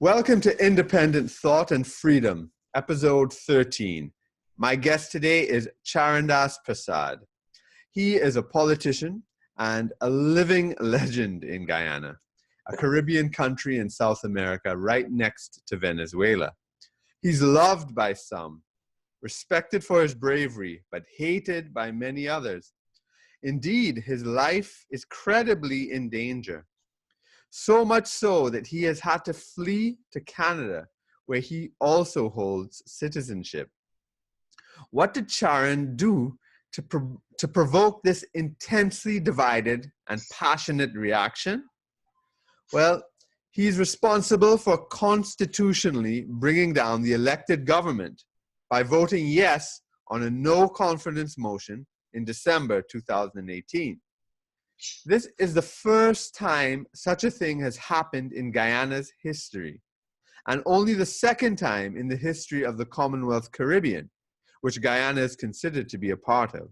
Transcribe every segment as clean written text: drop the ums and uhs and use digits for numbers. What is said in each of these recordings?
Welcome to Independent Thought and Freedom, episode 13. My guest today is Charrandass Persaud. He is a politician and a living legend in Guyana, a Caribbean country in South America right next to Venezuela. He's loved by some, respected for his bravery, but hated by many others. Indeed, his life is credibly in danger. So much so that he has had to flee to Canada, where he also holds citizenship. What did Charran do to provoke this intensely divided and passionate reaction? Well, he's responsible for constitutionally bringing down the elected government by voting yes on a no-confidence motion in December 2018. This is the first time such a thing has happened in Guyana's history, and only the second time in the history of the Commonwealth Caribbean, which Guyana is considered to be a part of.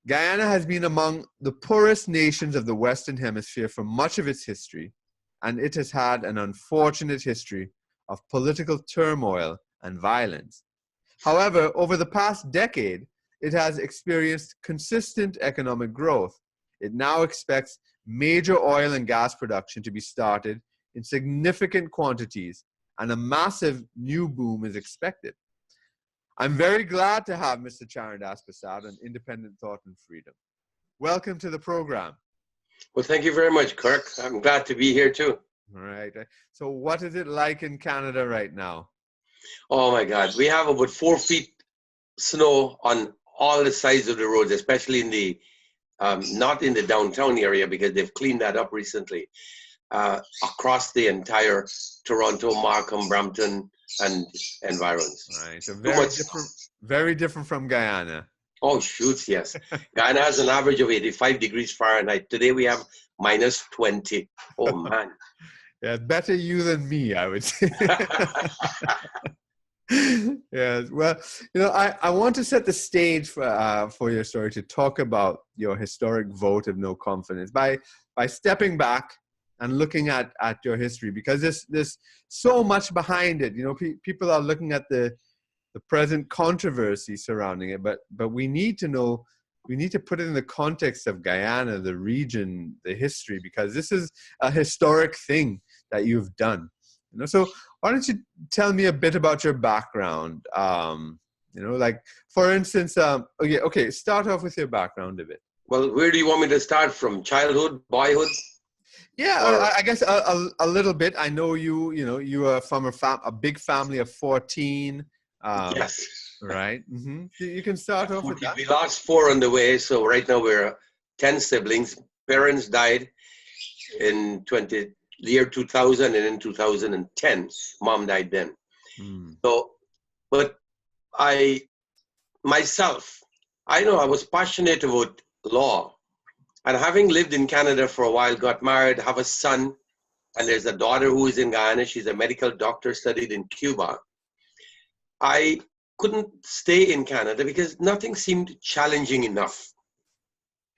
Guyana has been among the poorest nations of the Western Hemisphere for much of its history, and it has had an unfortunate history of political turmoil and violence. However, over the past decade, it has experienced consistent economic growth. It now expects major oil and gas production to be started in significant quantities, and a massive new boom is expected. I'm very glad to have Mr. Charrandass Persaud on Independent Thought and Freedom. Welcome to the program. Well, thank you very much, Kirk. I'm glad to be here too. All right. So what is it like in Canada right now? Oh my God. We have about 4 feet snow on all the sides of the roads, especially in the not in the downtown area because they've cleaned that up recently. Across the entire Toronto, Markham, Brampton, and environs. Right. So very different from Guyana. Oh, shoot, yes. Guyana has an average of 85 degrees Fahrenheit. Today we have minus 20. Oh, man. Yeah, better you than me, I would say. Yes. Well, I want to set the stage for your story to talk about your historic vote of no confidence by stepping back and looking at your history, because there's so much behind it. People are looking at the present controversy surrounding it, but we need to know, we need to put it in the context of Guyana, the region, the history, because this is a historic thing that you've done. So why don't you tell me a bit about your background? Like, for instance, okay, start off with your background a bit. Well, where do you want me to start from? Childhood, boyhood? Yeah, I guess a little bit. I know you are from a big family of 14. Yes. Right. Mm-hmm. You can start off with that. We lost 4 on the way, so right now we're 10 siblings. Parents died in the year 2000, and in 2010, mom died then. So, but I was passionate about law. And having lived in Canada for a while, got married, have a son, and there's a daughter who is in Guyana. She's a medical doctor, studied in Cuba. I couldn't stay in Canada because nothing seemed challenging enough.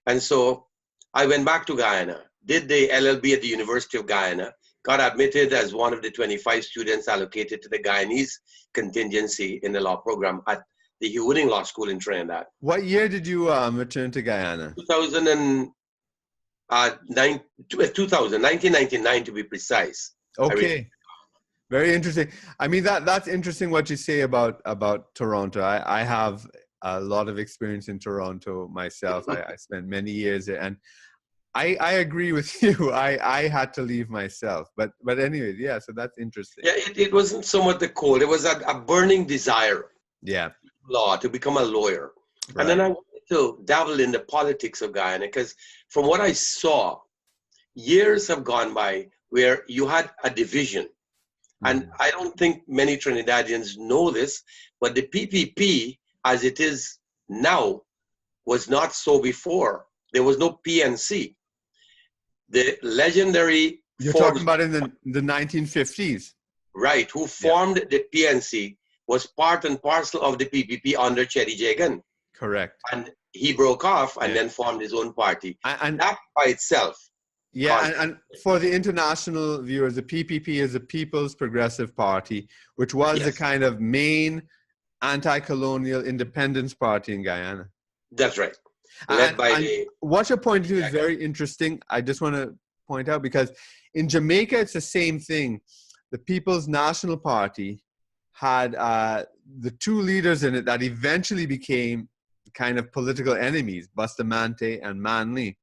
And so I went back to Guyana, did the LLB at the University of Guyana, got admitted as one of the 25 students allocated to the Guyanese contingency in the law program at the Hugh Wooding Law School in Trinidad. What year did you return to Guyana? 1999 to be precise. Okay. Very interesting. I mean, that's interesting what you say about Toronto. I have a lot of experience in Toronto myself. I spent many years there, and I agree with you. I had to leave myself. But anyway, yeah, so that's interesting. Yeah, it wasn't so much the cold. It was a burning desire. Yeah. Law, to become a lawyer. Right. And then I wanted to dabble in the politics of Guyana, because from what I saw, years have gone by where you had a division. And I don't think many Trinidadians know this, but the PPP, as it is now, was not so before. There was no PNC. The legendary... You're talking about in the 1950s. Right, who formed the PNC was part and parcel of the PPP under Chedi Jagan. Correct. And he broke off and then formed his own party. And that by itself Yeah, and for the international viewers, the PPP is the People's Progressive Party, which was the kind of main anti-colonial independence party in Guyana. That's right. Led by the... What you're pointing to is very interesting. I just want to point out, because in Jamaica, it's the same thing. The People's National Party had the two leaders in it that eventually became kind of political enemies, Bustamante and Manley.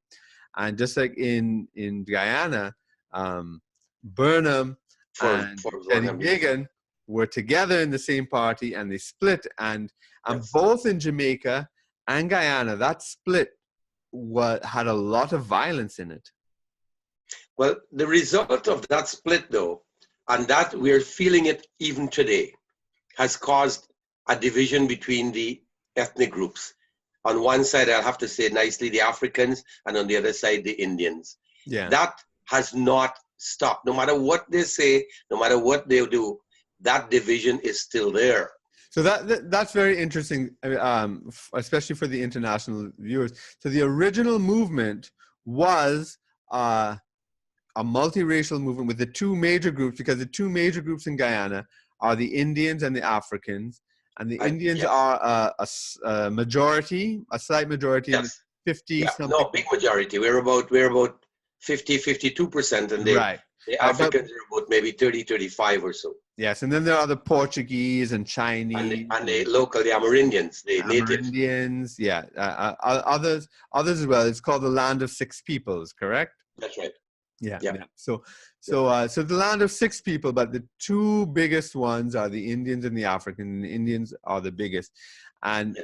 And just like in Guyana, Burnham and Chetti were together in the same party, and they split. And both in Jamaica and Guyana, that split had a lot of violence in it. Well, the result of that split, though, and that we're feeling it even today, has caused a division between the ethnic groups. On one side, I'll have to say nicely, the Africans, and on the other side, the Indians. Yeah. That has not stopped. No matter what they say, no matter what they do, that division is still there. So that's very interesting, especially for the international viewers. So the original movement was a multiracial movement with the two major groups, because the two major groups in Guyana are the Indians and the Africans. And the Indians are a majority, a slight majority, 50 something. No, big majority. We're about 50, 52%, and the Africans are about maybe 30, 35 or so. Yes, and then there are the Portuguese and Chinese. And the local, the Amerindians, the natives. Amerindians, yeah. Others as well. It's called the Land of Six Peoples, correct? That's right. Yeah. So the Land of Six People, but the two biggest ones are the Indians and the Africans. And the Indians are the biggest, and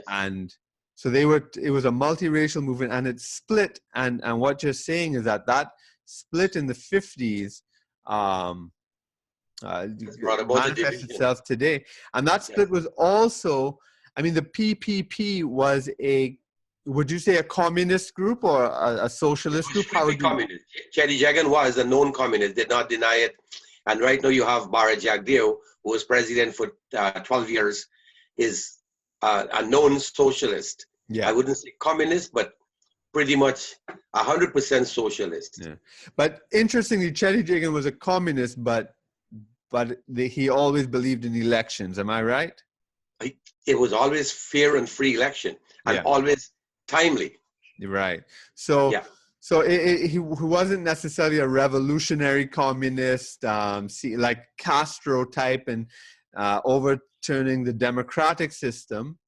so it was a multiracial movement, and it split. And what you're saying is that split in the 50s manifests itself today, and that split was also, I mean, the PPP was would you say a communist group or a socialist group? How would you... Communist. Chetti Jagan was a known communist, did not deny it. And right now you have Bara Jagdeo, who was president for 12 years, is a known socialist. Yeah. I wouldn't say communist, but pretty much 100% socialist. Yeah. But interestingly, Chetti Jagan was a communist, but he always believed in elections. Am I right? It was always fair and free election, and always timely. Right. So he wasn't necessarily a revolutionary communist, like Castro type, and overturning the democratic system.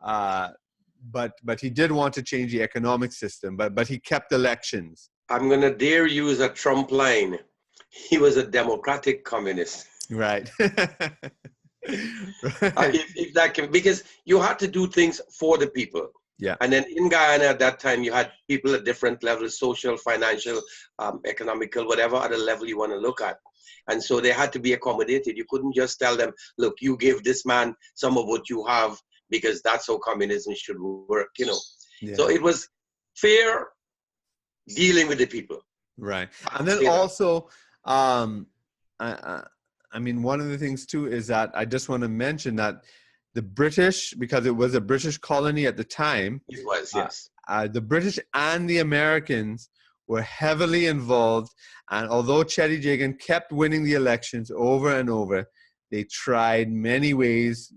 But he did want to change the economic system. But he kept elections. I'm going to dare use a Trump line. He was a democratic communist. Right. If that can, because you had to do things for the people. Yeah. And then in Guyana at that time, you had people at different levels, social, financial, economical, whatever other level you want to look at. And so they had to be accommodated. You couldn't just tell them, look, you give this man some of what you have, because that's how communism should work, Yeah. So it was fair dealing with the people. Right. And then also, I mean, one of the things too is that I just want to mention that the British, because it was a British colony at the time. It was, yes. The British and the Americans were heavily involved. And although Chetti Jagan kept winning the elections over and over, they tried many ways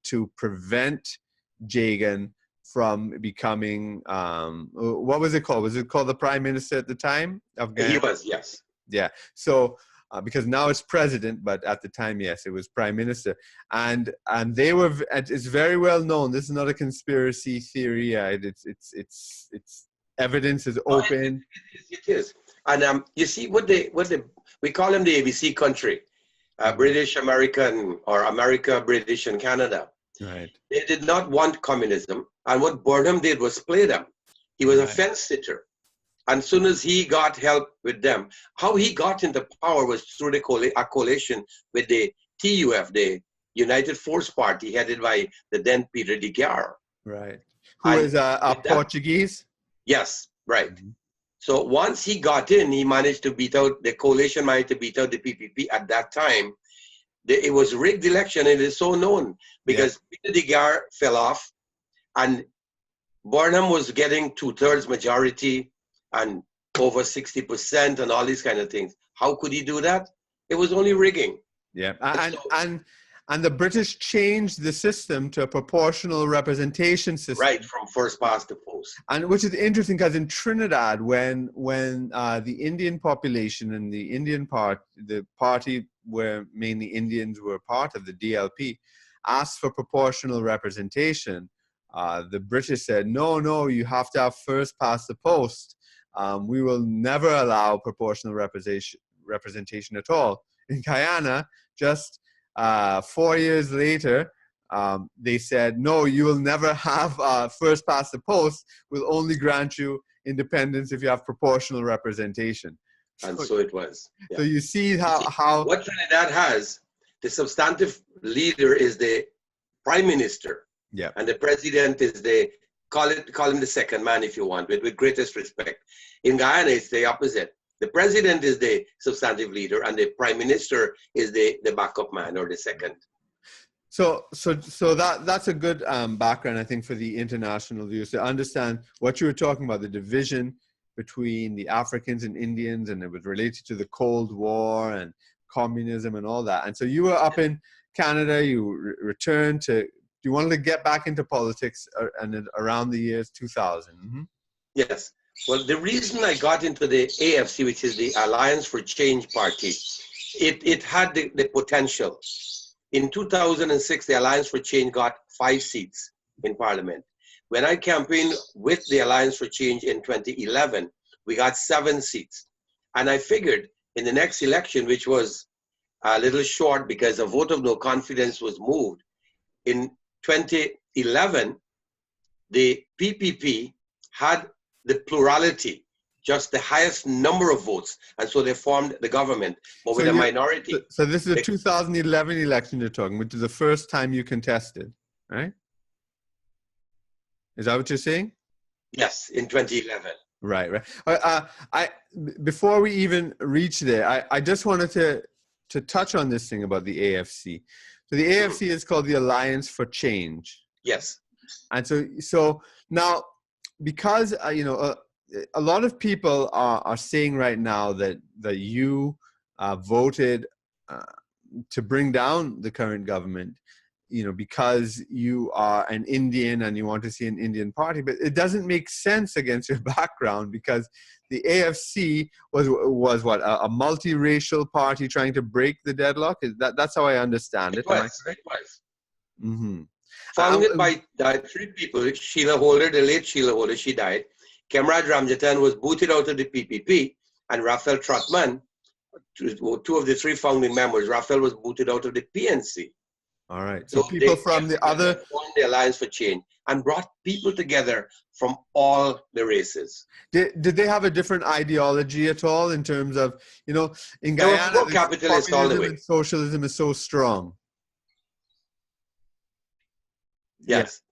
to prevent Jagan from becoming, what was it called? Was it called the Prime Minister at the time of Guyana? He was, yes. Yeah. So, because now it's president, but at the time, yes, it was prime minister. And they were, it's very well known. This is not a conspiracy theory. It's evidence is open. It is. And you see we call them the ABC country, British, American, or America, British, and Canada. Right. They did not want communism. And what Burnham did was play them. He was a fence sitter. And as soon as he got help with them, how he got into power was through a coalition with the TUF, the United Force Party, headed by the then Peter de Geer. Right. Who is a Portuguese? Yes, right. Mm-hmm. So once he got in, he managed to beat out, the coalition managed to beat out the PPP at that time. It was rigged election, and it is so known because Peter de Geer fell off, and Burnham was getting 2/3 majority, and over 60% and all these kind of things. How could he do that? It was only rigging. Yeah, and the British changed the system to a proportional representation system. Right, from first past the post. And which is interesting because in Trinidad, when the Indian population and the Indian the party where mainly Indians were part of, the DLP, asked for proportional representation, the British said, no, you have to have first past the post. We will never allow proportional representation at all. In Guyana, just 4 years later, they said, no, you will never have first past the post. We'll only grant you independence if you have proportional representation. And so it was. Yeah. So you see how what Trinidad has, the substantive leader is the prime minister. Yeah. And the president is call him the second man if you want, with greatest respect. In Guyana, it's the opposite. The president is the substantive leader, and the prime minister is the backup man, or the second. So that's a good background, I think, for the international viewers to understand what you were talking about, the division between the Africans and Indians, and it was related to the Cold War and communism and all that. And so you were up in Canada, you returned to, you wanted to get back into politics and around the years 2000. Mm-hmm. Yes. Well, the reason I got into the AFC, which is the Alliance for Change Party, it had the potential. In 2006, the Alliance for Change got 5 seats in Parliament. When I campaigned with the Alliance for Change in 2011, we got 7 seats. And I figured in the next election, which was a little short because a vote of no confidence was moved, in 2011, the PPP had the plurality, just the highest number of votes. And so they formed the government, but with a minority. So this is a 2011 election you're talking, which is the first time you contested, right? Is that what you're saying? Yes, in 2011. Right. Before we even reach there, I just wanted to touch on this thing about the AFC. So the AFC is called the Alliance for Change. Yes. And so now, because a lot of people are saying right now that you voted to bring down the current government, because you are an Indian and you want to see an Indian party, but it doesn't make sense against your background, because the AFC was what, a multiracial party trying to break the deadlock? That's how I understand it. It was. Mm-hmm. Founded by 3 people. Sheila Holder, the late Sheila Holder, she died. Kemraj Ramjatan was booted out of the PPP, and Raphael Trotman, 2 of the 3 founding members, Raphael was booted out of the PNC. All right. So people from the other... formed the Alliance for Change and brought people together from all the races. Did they have a different ideology at all in terms of, in Guyana, pro-capitalist all the way. And socialism is so strong? Yes.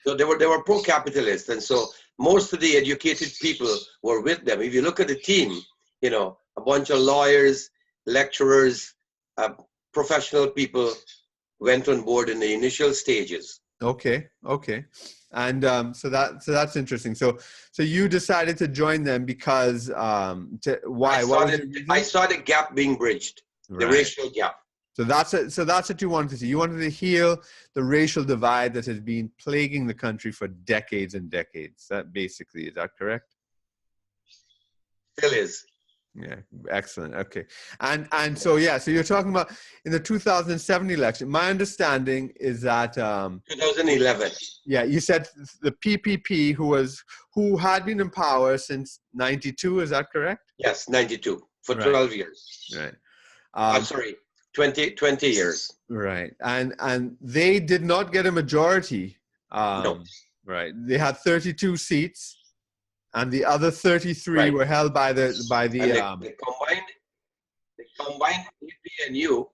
So they were pro-capitalist, and so most of the educated people were with them. If you look at the team, a bunch of lawyers, lecturers, professional people went on board in the initial stages. Okay. And so that's interesting. So you decided to join them because why? I saw the gap being bridged, the racial gap. So that's what you wanted to see. You wanted to heal the racial divide that has been plaguing the country for decades and decades. That basically, is that correct? Still is. Yeah, excellent. Okay. And so you're talking about in the 2007 election. My understanding is that 2011. Yeah, you said the PPP, who had been in power since 92, is that correct? Yes, 92 for 12 years. Right. I'm sorry. 20 years. Right. And they did not get a majority. No. Right. They had 32 seats, and the other 33 were held by the combined APNU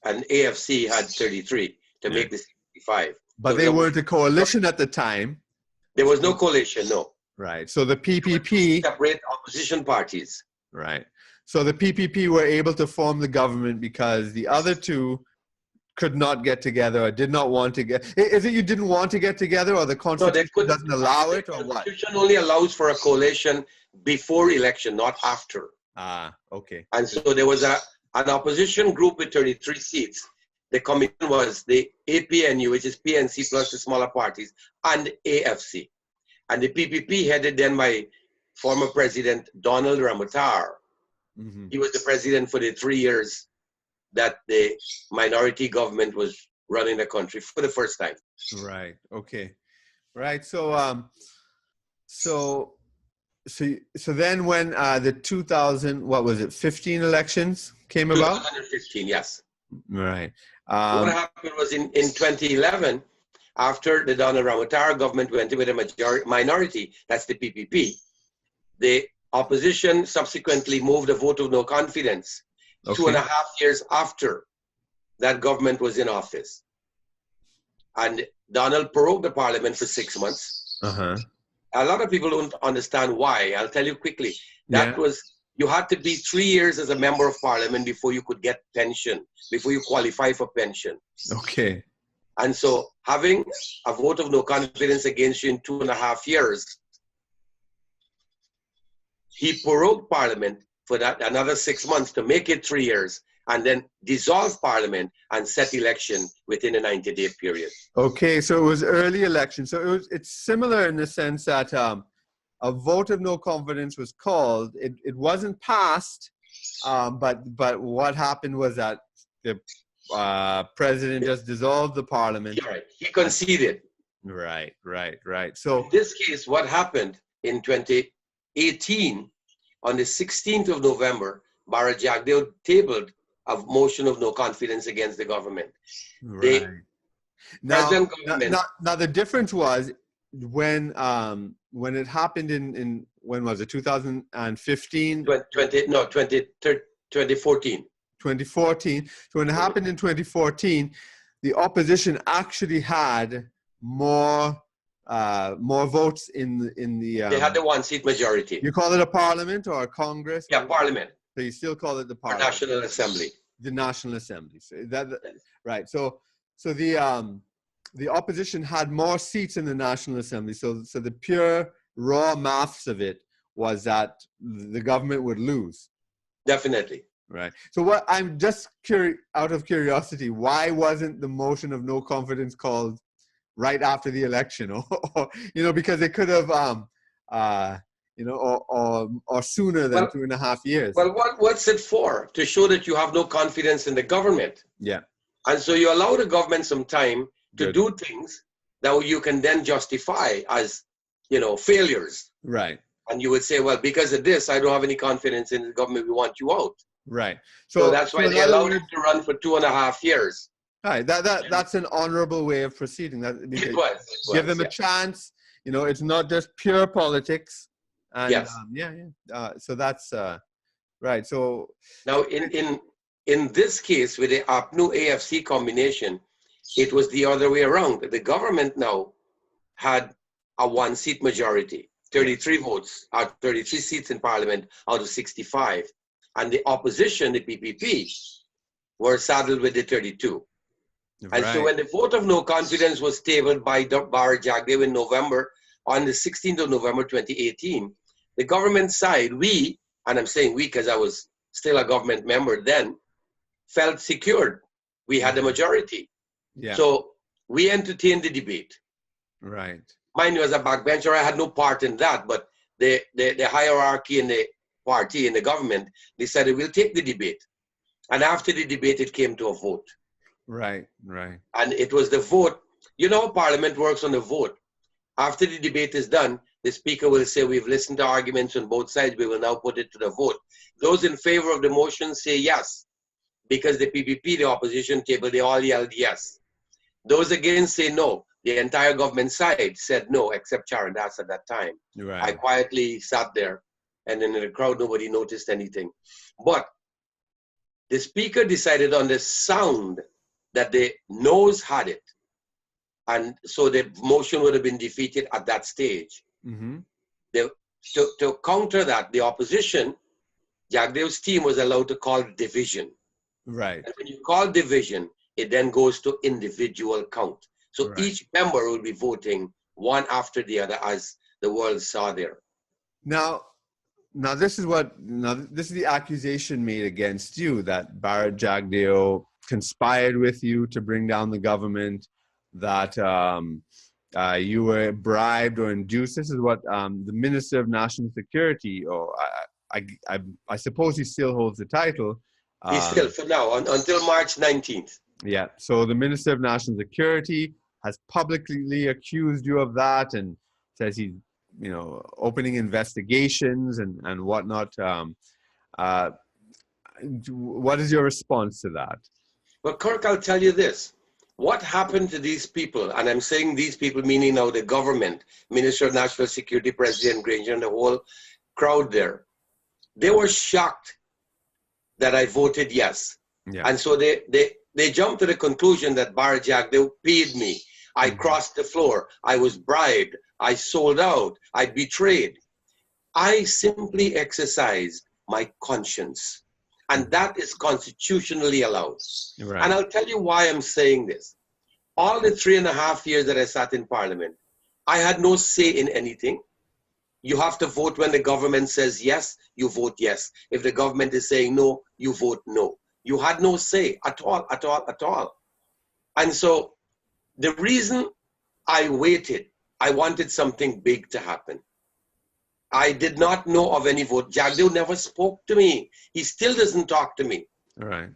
and AFC had 33 to make the 65. But so they weren't a coalition at the time. There was no coalition, no. Right. So the PPP separate opposition parties. Right. So the PPP were able to form the government because the other 2 could not get together or did not want to get. Is it you didn't want to get together, or the Constitution doesn't allow it, or what? The Constitution only allows for a coalition before election, not after. Ah, okay. And so there was an opposition group with 33 seats. The commission was the APNU, which is PNC plus the smaller parties, and AFC. And the PPP headed then by former President Donald Ramotar. Mm-hmm. He was the president for the 3 years that the minority government was running the country for the first time. Right. Okay. Right. So, so then when the 15 elections came about? 2015, yes. Right. What happened was in 2011, after the Donald Ramotar government went in with a minority, that's the PPP, the opposition subsequently moved a vote of no confidence 2.5 years after that government was in office. And Donald prorogued the parliament for 6 months. Uh-huh. A lot of people don't understand why. I'll tell you quickly. That was, you had to be 3 years as a member of parliament before you could get pension, before you qualify for pension. Okay. And so having a vote of no confidence against you in 2.5 years, he prorogued parliament for that another 6 months to make it 3 years, and then dissolve parliament and set election within a 90-day period. Okay, so it was early election. So it's similar in the sense that a vote of no confidence was called. It wasn't passed, but what happened was that the president just dissolved the parliament. Right. He conceded. Right. So in this case, what happened in 2018, on the 16th of November, Barra Jagdeo tabled a motion of no confidence against the government. Right. Now the difference was when it happened in when was it, 2015? 2014. 2014. So when it happened in 2014, the opposition actually had more votes in the. They had the 1-seat majority. You call it a parliament or a Congress? Yeah, parliament. So you still call it the parliament. Or National Assembly. The National Assembly. So right. So the opposition had more seats in the National Assembly. So the pure raw maths of it was that the government would lose. Definitely. Right. So what I'm just out of curiosity, why wasn't the motion of no confidence called right after the election, or because it could have, or sooner than 2.5 years. Well, what's it for? To show that you have no confidence in the government. Yeah. And so you allow the government some time to do things that you can then justify as, failures. Right. And you would say, well, because of this, I don't have any confidence in the government. We want you out. Right. So that's why they allowed him to run for 2.5 years. Right. That's an honorable way of proceeding. It was, give them a chance. It's not just pure politics. And, yes. So that's right. So now in this case with the APNU AFC combination, it was the other way around. The government now had a 1-seat majority, 33 votes, 33 seats in parliament out of 65. And the opposition, the PPP, were saddled with the 32. Right. And so when the vote of no confidence was tabled by Barra Jagdeo in November, on the 16th of November 2018, the government side, and I'm saying we because I was still a government member then, felt secured. We had the majority. Yeah. So we entertained the debate. Right. Mind you, as a backbencher, I had no part in that, but the hierarchy in the party, in the government, decided we'll take the debate. And after the debate, it came to a vote. Right. And it was the vote. Parliament works on the vote. After the debate is done, the speaker will say, we've listened to arguments on both sides. We will now put it to the vote. Those in favor of the motion say yes, because the PPP, the opposition table, they all yelled yes. Those against say no. The entire government side said no, except Charrandass at that time. Right. I quietly sat there, and in the crowd, nobody noticed anything. But the speaker decided on the sound that the noes had it. And so the motion would have been defeated at that stage. Mm-hmm. To counter that, the opposition, Jagdeo's team was allowed to call division. Right. And when you call division, it then goes to individual count. So Right. each member will be voting one after the other, as the world saw there. Now this is the accusation made against you, that Barrett Jagdeo conspired with you to bring down the government, that you were bribed or induced. This is what the Minister of National Security, or I suppose he still holds the title. He's still, for now, until March 19th. Yeah. So the Minister of National Security has publicly accused you of that, and says he's, opening investigations and whatnot. What is your response to that? Well, Kirk, I'll tell you this. What happened to these people, and I'm saying these people meaning now the government, Minister of National Security, President Granger, and the whole crowd there, they were shocked that I voted yes. Yeah. And so they jumped to the conclusion that Barrett Jagdeo paid me. I crossed the floor. I was bribed. I sold out. I betrayed. I simply exercised my conscience. And that is constitutionally allowed. Right. And I'll tell you why I'm saying this. All the 3.5 years that I sat in Parliament, I had no say in anything. You have to vote when the government says yes, you vote yes. If the government is saying no, you vote no. You had no say at all, at all, at all. And so the reason I waited, I wanted something big to happen. I did not know of any vote. Jagdeo never spoke to me. He still doesn't talk to me. Right.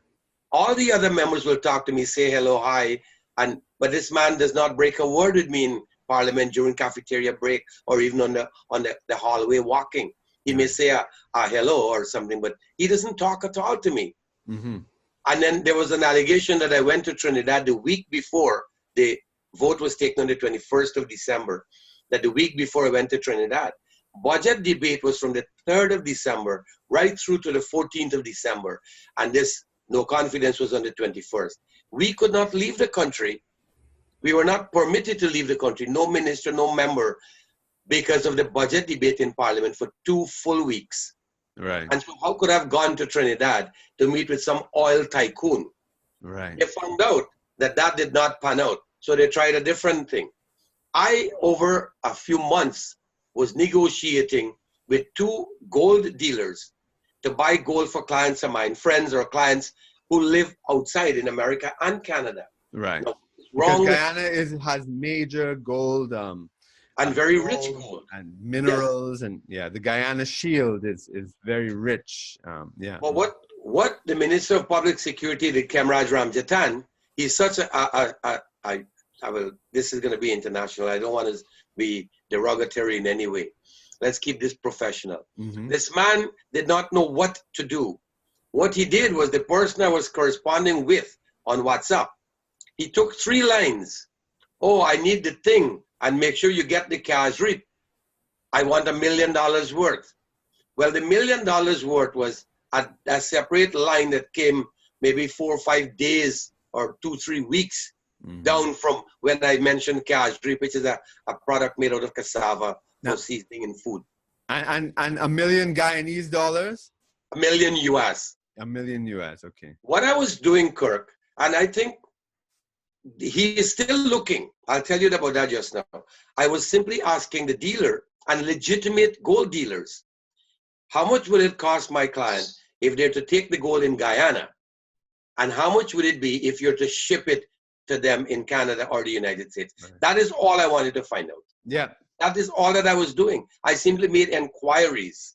All the other members will talk to me, say hello, hi, but this man does not break a word with me in Parliament during cafeteria break or even on the hallway walking. He may say a hello or something, but he doesn't talk at all to me. Mm-hmm. And then there was an allegation that I went to Trinidad the week before the vote was taken on the 21st of December, that the week before I went to Trinidad. Budget debate was from the 3rd of December right through to the 14th of December. And this no confidence was on the 21st. We could not leave the country. We were not permitted to leave the country, no minister, no member, because of the budget debate in Parliament for 2 full weeks. Right. And so how could I have gone to Trinidad to meet with some oil tycoon? Right. They found out that that did not pan out. So they tried a different thing. I, over a few months, was negotiating with 2 gold dealers to buy gold for clients of mine, friends or clients who live outside in America and Canada. Right. No, Because Guyana has major gold and very rich gold and minerals, and the Guyana Shield is very rich. But what the Minister of Public Security, the Kemraj Ramjatan, he's such this is going to be international. I don't want to be derogatory in any way. Let's keep this professional. Mm-hmm. This man did not know what to do. What he did was the person I was corresponding with on WhatsApp, he took 3 lines. Oh, I need the thing, and make sure you get the cash rip. I want $1 million worth. Well, the $1 million worth was a separate line that came maybe 4 or 5 days or 2-3 weeks down from when I mentioned cash rip, which is a product made out of cassava for seasoning in food. And $1 million Guyanese dollars? $1 million US. $1 million US, okay. What I was doing, Kirk, and I think he is still looking. I'll tell you about that just now. I was simply asking the dealer and legitimate gold dealers, how much will it cost my client if they're to take the gold in Guyana? And how much would it be if you're to ship it to them in Canada or the United States? Right. That is all I wanted to find out. Yeah. That is all that I was doing. I simply made inquiries.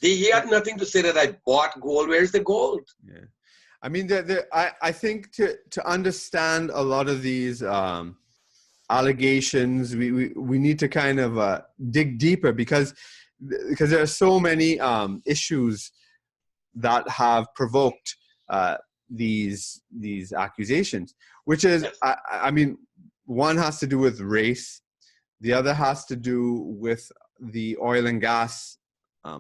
He had nothing to say that I bought gold. Where's the gold? Yeah. I mean, I think to understand a lot of these allegations, we need to kind of dig deeper because there are so many issues that have provoked these accusations, which is, I mean, one has to do with race, the other has to do with the oil and gas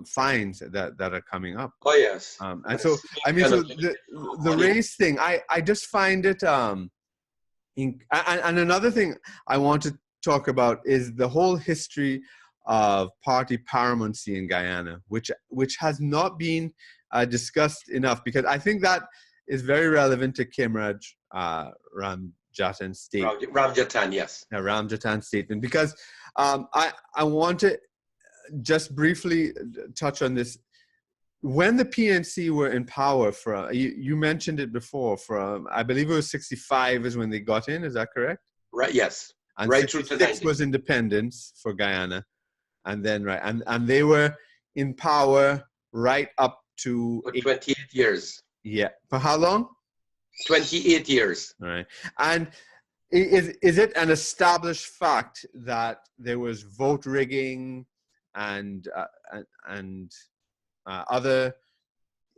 fines that are coming up. Oh yes. And so I mean, so the race thing, I just find it and another thing I want to talk about is the whole history of party paramountcy in Guyana, which has not been discussed enough, because I think that is very relevant to Kimraj Ramjatan's statement. Ramjatan, yes. Ramjatan's statement, because I want to just briefly touch on this. When the PNC were in power, you mentioned it before, from I believe it was 65 is when they got in. Is that correct? Right. Yes. And right through to 66 was independence for Guyana, and then and they were in power right up to for 28 years. Yeah. For how long? 28 years. All right. And is it an established fact that there was vote rigging and other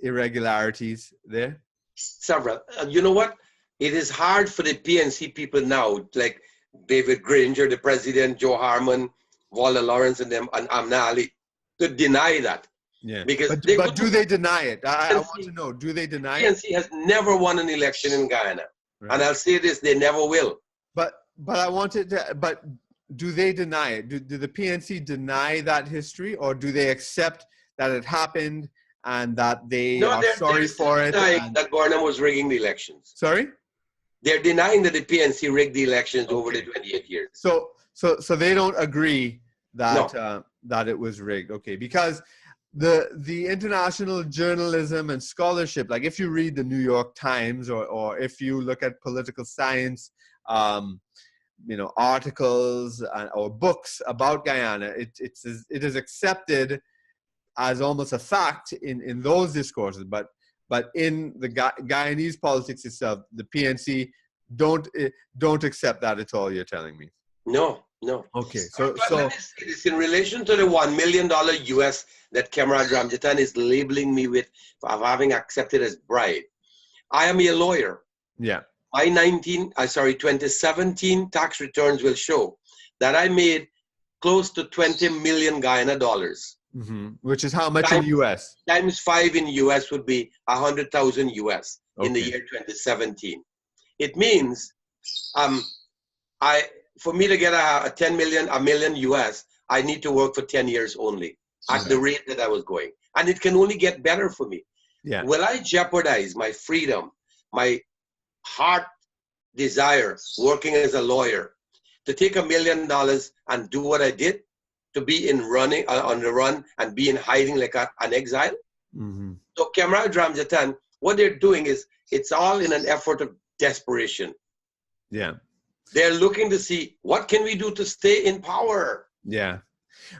irregularities there? Several. You know what? It is hard for the PNC people now, like David Granger, the president, Joe Harmon, Walter Lawrence, and them, and Amna Ali, to deny that. Yeah. Because but do they deny it? I want to know. Do they deny it? PNC has never won an election in Guyana, right. And I'll say this: they never will. But I wanted to. But do they deny it? Do the PNC deny that history, or do they accept that it happened and that they are sorry for it? That Guyana was rigging the elections. Sorry? They're denying that the PNC rigged the elections over the 28 years. So they don't agree that that it was rigged. Okay, because the international journalism and scholarship, like if you read the New York Times or if you look at political science, articles or books about Guyana, it is accepted as almost a fact in those discourses, but in the Guyanese politics itself, the PNC don't accept that at all. You're telling me? No. Okay, so it's in relation to the $1 million US that Kimraj Ramjatan is labeling me with for having accepted as bribe. I am a lawyer. Yeah. My 2017 tax returns will show that I made close to 20 million Guyana dollars. Mm-hmm. Which is how much in US? Times 5 in US would be 100,000 US in the year 2017. It means for me to get a million US, I need to work for 10 years only at the rate that I was going. And it can only get better for me. Yeah. Will I jeopardize my freedom, my heart desire, working as a lawyer, to take $1 million and do what I did, to be on the run and be in hiding like an exile? Mm-hmm. So Kimraj Ramjatan, what they're doing is, it's all in an effort of desperation. Yeah. They're looking to see, what can we do to stay in power? Yeah.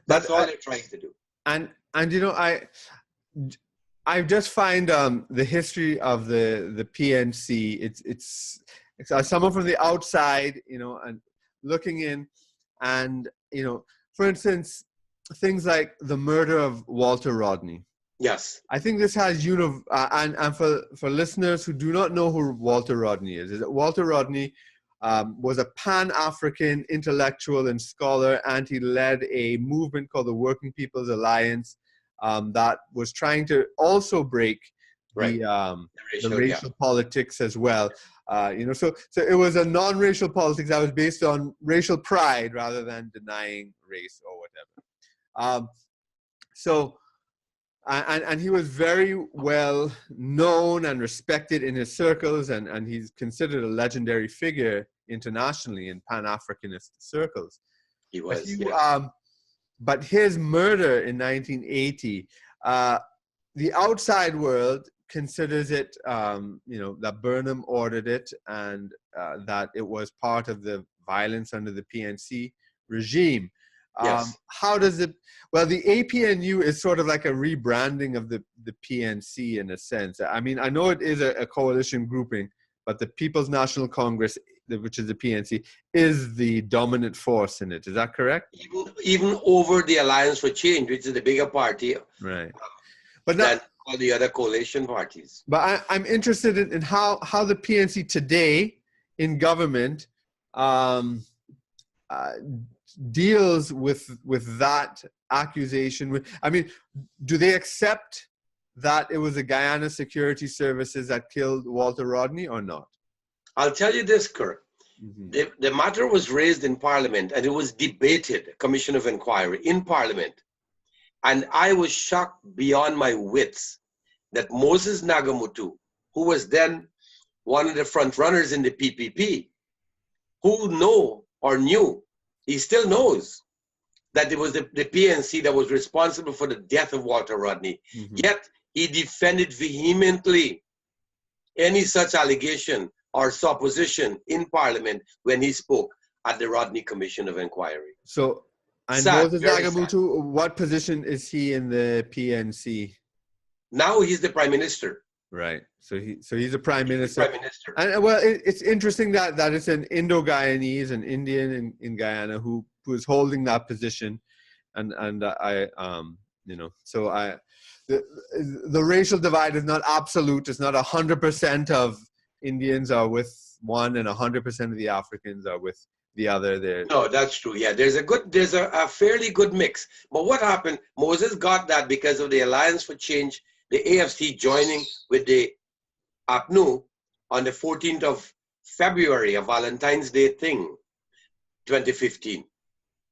That's all they're trying to do. And I just find the history of the PNC, it's someone from the outside, and looking in, and for instance, things like the murder of Walter Rodney. Yes. I think this has and for listeners who do not know who Walter Rodney is that Walter Rodney was a Pan-African intellectual and scholar, and he led a movement called the Working People's Alliance that was trying to also break the racial politics as well. So it was a non-racial politics that was based on racial pride rather than denying race or whatever. And he was very well known and respected in his circles, and he's considered a legendary figure internationally in Pan-Africanist circles. He was, but his murder in 1980, the outside world considers it, that Burnham ordered it, and that it was part of the violence under the PNC regime. Yes. How does it? Well, the APNU is sort of like a rebranding of the PNC in a sense. I mean, I know it is a coalition grouping, but the People's National Congress, which is the PNC, is the dominant force in it. Is that correct? Even over the Alliance for Change, which is the bigger party, right? But than all the other coalition parties. But I'm interested in how the PNC today in government deals with that accusation. I mean, do they accept that it was the Guyana Security Services that killed Walter Rodney or not? I'll tell you this, Kurt. Mm-hmm. The matter was raised in Parliament, and it was debated, Commission of Inquiry in Parliament. And I was shocked beyond my wits that Moses Nagamutu, who was then one of the front runners in the PPP, who knew, he still knows that it was the PNC that was responsible for the death of Walter Rodney. Yet he defended vehemently any such allegation or supposition in Parliament when he spoke at the Rodney Commission of Inquiry. So, and sad, Moses Nagamutu, what position is he in the PNC? Now he's the Prime Minister. Right. So he's a Prime Minister. Prime Minister. And well, it's interesting that it's an Indo-Guyanese, an Indian in Guyana who is holding that position, and I the racial divide is not absolute. It's not 100% of Indians are with one and 100% of the Africans are with the other. There. No, that's true. Yeah, there's a fairly good mix. But what happened? Moses got that because of the Alliance for Change, the AFC joining with the APNU on the 14th of February, a Valentine's Day thing, 2015,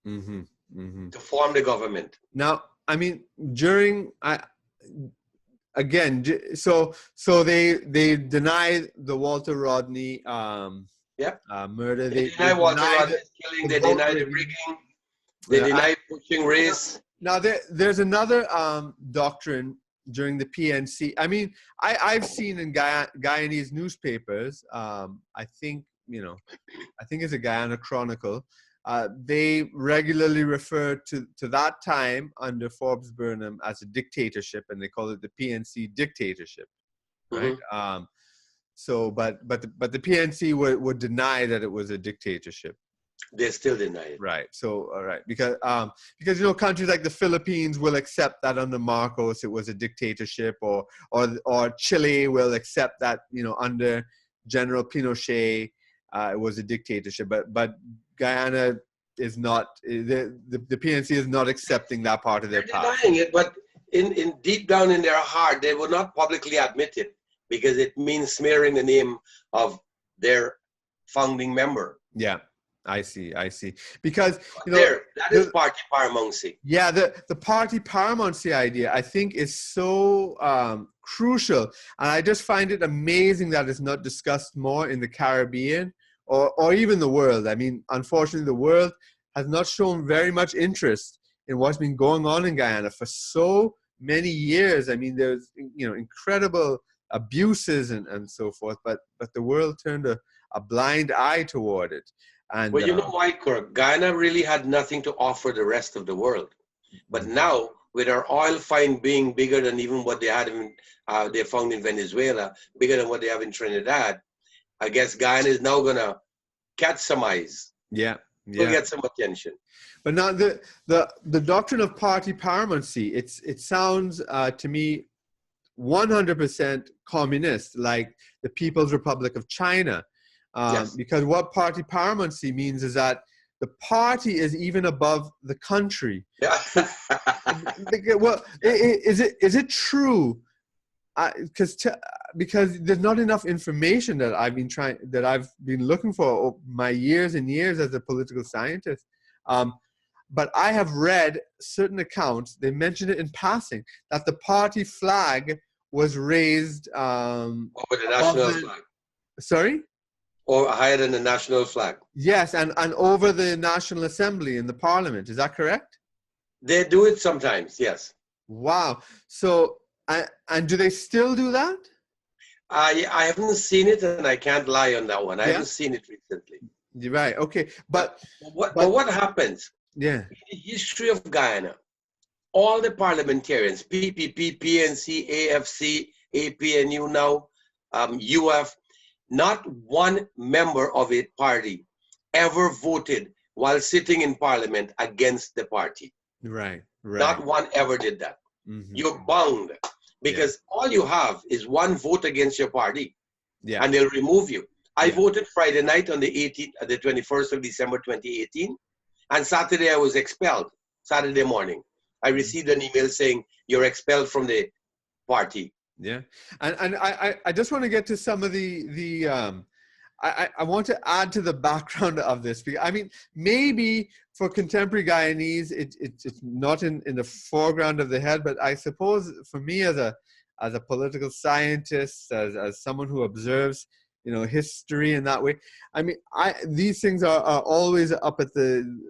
to form the government. Now, I mean, so they deny the Walter Rodney murder. They deny Walter Rodney's killing. They deny the rigging. They deny pushing race. Now, there's another doctrine during the PNC. I mean, I've seen in Guyanese newspapers, I think it's a Guyana Chronicle, they regularly refer to that time under Forbes Burnham as a dictatorship, and they call it the PNC dictatorship, right? But the PNC would deny that it was a dictatorship. They still deny it. Right. So, all right. Because countries like the Philippines will accept that under Marcos it was a dictatorship, or Chile will accept that, under General Pinochet it was a dictatorship. But Guyana is not, the PNC is not accepting that part of their past. They're denying it, but in deep down in their heart, they will not publicly admit it because it means smearing the name of their founding member. Yeah. I see. Because that is party paramountcy. Yeah, the party paramountcy idea, I think, is so crucial, and I just find it amazing that it's not discussed more in the Caribbean or even the world. I mean, unfortunately, the world has not shown very much interest in what's been going on in Guyana for so many years. I mean, there's incredible abuses and so forth, but the world turned a blind eye toward it. And, well, you know why, Kirk? Guyana really had nothing to offer the rest of the world. But now, with our oil find being bigger than even what they had they found in Venezuela, bigger than what they have in Trinidad, I guess Guyana is now going to catch some eyes. Yeah. We'll get some attention. But now the doctrine of party paramountcy, it sounds to me 100% communist, like the People's Republic of China. Yes. Because what party paramountcy means is that the party is even above the country. Yeah. Well, is it true? Because there's not enough information that I've been looking for over my years and years as a political scientist. But I have read certain accounts. They mentioned it in passing that the party flag was raised over the national flag. Sorry. Or higher than the national flag. Yes, and over the National Assembly in the Parliament. Is that correct? They do it sometimes, yes. Wow. So, and do they still do that? I haven't seen it, and I can't lie on that one. I haven't seen it recently. You're right. Okay. But what happens? Yeah. In the history of Guyana, all the parliamentarians, PPP, PNC, AFC, APNU now, UF, not one member of a party ever voted while sitting in parliament against the party. Right. Not one ever did that. You're bound because all you have is one vote against your party, and they'll remove you. I voted Friday night on the 21st of December 2018, and Saturday I was expelled. Saturday morning, I received an email saying you're expelled from the party. Yeah, and I just want to get to some of the I want to add to the background of this, because I mean, maybe for contemporary Guyanese it's not in the foreground of the head, but I suppose for me as a as a political scientist, as someone who observes, history in that way. I mean, these things are always up at the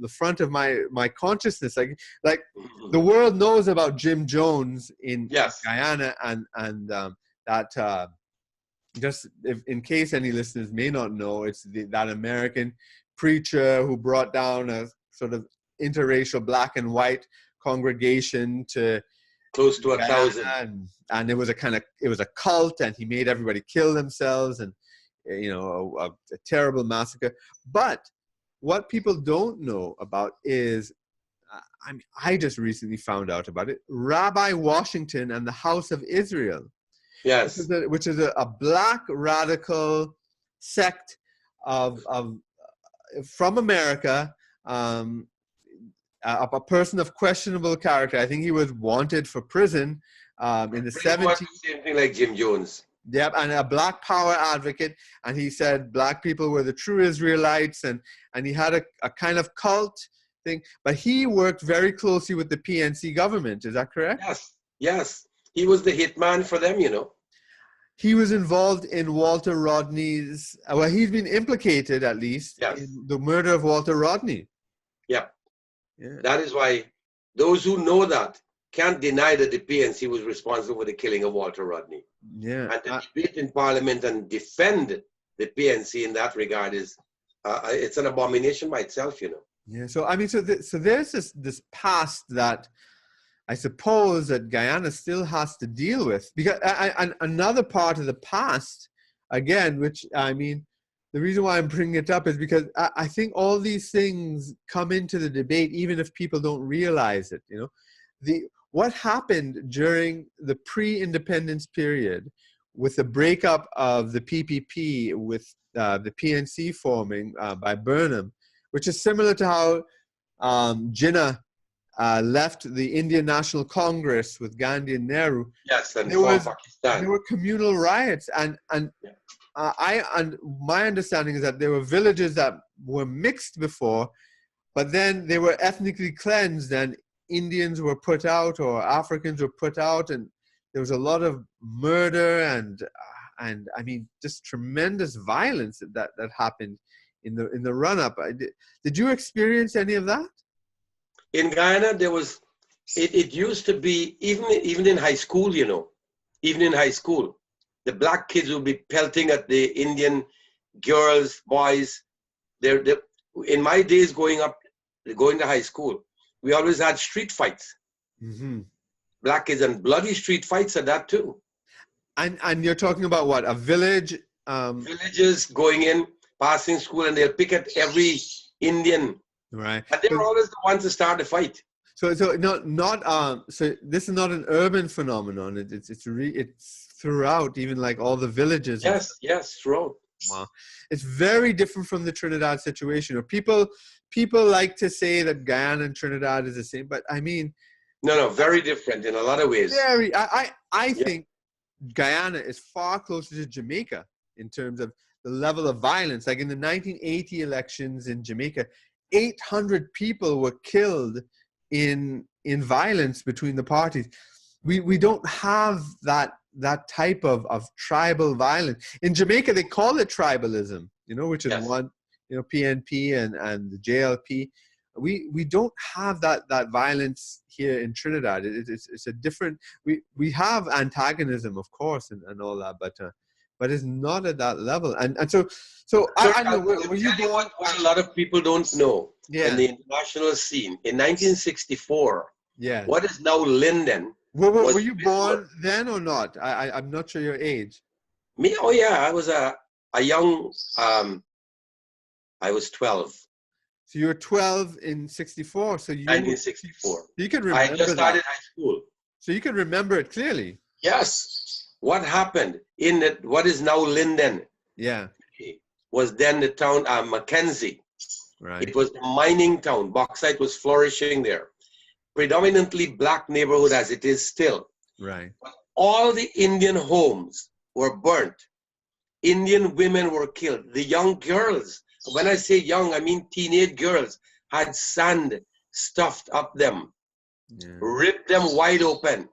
front of my consciousness. Like the world knows about Jim Jones in Guyana, and that just in case any listeners may not know, it's that American preacher who brought down a sort of interracial black and white congregation to close to 1,000, and it was a cult, and he made everybody kill themselves, and a terrible massacre. But what people don't know about is, I just recently found out about it, Rabbi Washington and the House of Israel. Yes, which is a black radical sect of from America. A person of questionable character. I think he was wanted for prison in the 70s. Same thing like Jim Jones. Yep, and a black power advocate. And he said black people were the true Israelites, and he had a kind of cult thing. But he worked very closely with the PNC government. Is that correct? Yes. He was the hitman for them, He was involved in Walter Rodney's, he's been implicated at least in the murder of Walter Rodney. Yeah. That is why those who know that can't deny that the PNC was responsible for the killing of Walter Rodney. Yeah. And the debate in Parliament and defend the PNC in that regard is, it's an abomination by itself, Yeah. So, I mean, so there's this past that I suppose that Guyana still has to deal with, because another part of the past, again, which, I mean, the reason why I'm bringing it up is because I think all these things come into the debate, even if people don't realize it. What happened during the pre-independence period with the breakup of the PPP, with the PNC forming by Burnham, which is similar to how Jinnah left the Indian National Congress with Gandhi and Nehru. Yes, and there were communal riots, and my understanding is that there were villages that were mixed before, but then they were ethnically cleansed, and Indians were put out, or Africans were put out, and there was a lot of murder and I mean, just tremendous violence that happened in the run up. Did you experience any of that? In Guyana, there was, it used to be, even in high school, even in high school, the black kids would be pelting at the Indian girls, boys. In my days going to high school, we always had street fights. Mm-hmm. Black kids, and bloody street fights at that too. And you're talking about what? A village? Villages going in, passing school, and they'll pick at every Indian. Right. And they were always the ones to start the fight. So so this is not an urban phenomenon. It's throughout, even like all the villages. Yes, throughout. Wow. It's very different from the Trinidad situation. Or people like to say that Guyana and Trinidad is the same, but I mean, no, very different in a lot of ways. I think Guyana is far closer to Jamaica in terms of the level of violence. Like in the 1980 elections in Jamaica, 800 people were killed in violence between the parties. We don't have that type of tribal violence. In Jamaica, they call it tribalism, which is one, PNP and the JLP. We don't have that violence here in Trinidad. It's a different. We have antagonism, of course, and all that, but it's not at that level. And so I know. Were you born? What a lot of people don't know in the international scene in 1964. Yeah. What is now Linden? Were you born then or not? I'm not sure your age. Me? Oh yeah, I was a young. I was 12. So you were 12 in 64. So 1964. You could remember. I just started high school. So you could remember it clearly. Yes. What happened in what is now Linden? Yeah. Was then the town Mackenzie. Right. It was a mining town. Bauxite was flourishing there. Predominantly black neighborhood as it is still. Right. But all the Indian homes were burnt. Indian women were killed. The young girls, when I say young, I mean teenage girls, had sand stuffed up them, ripped them wide open.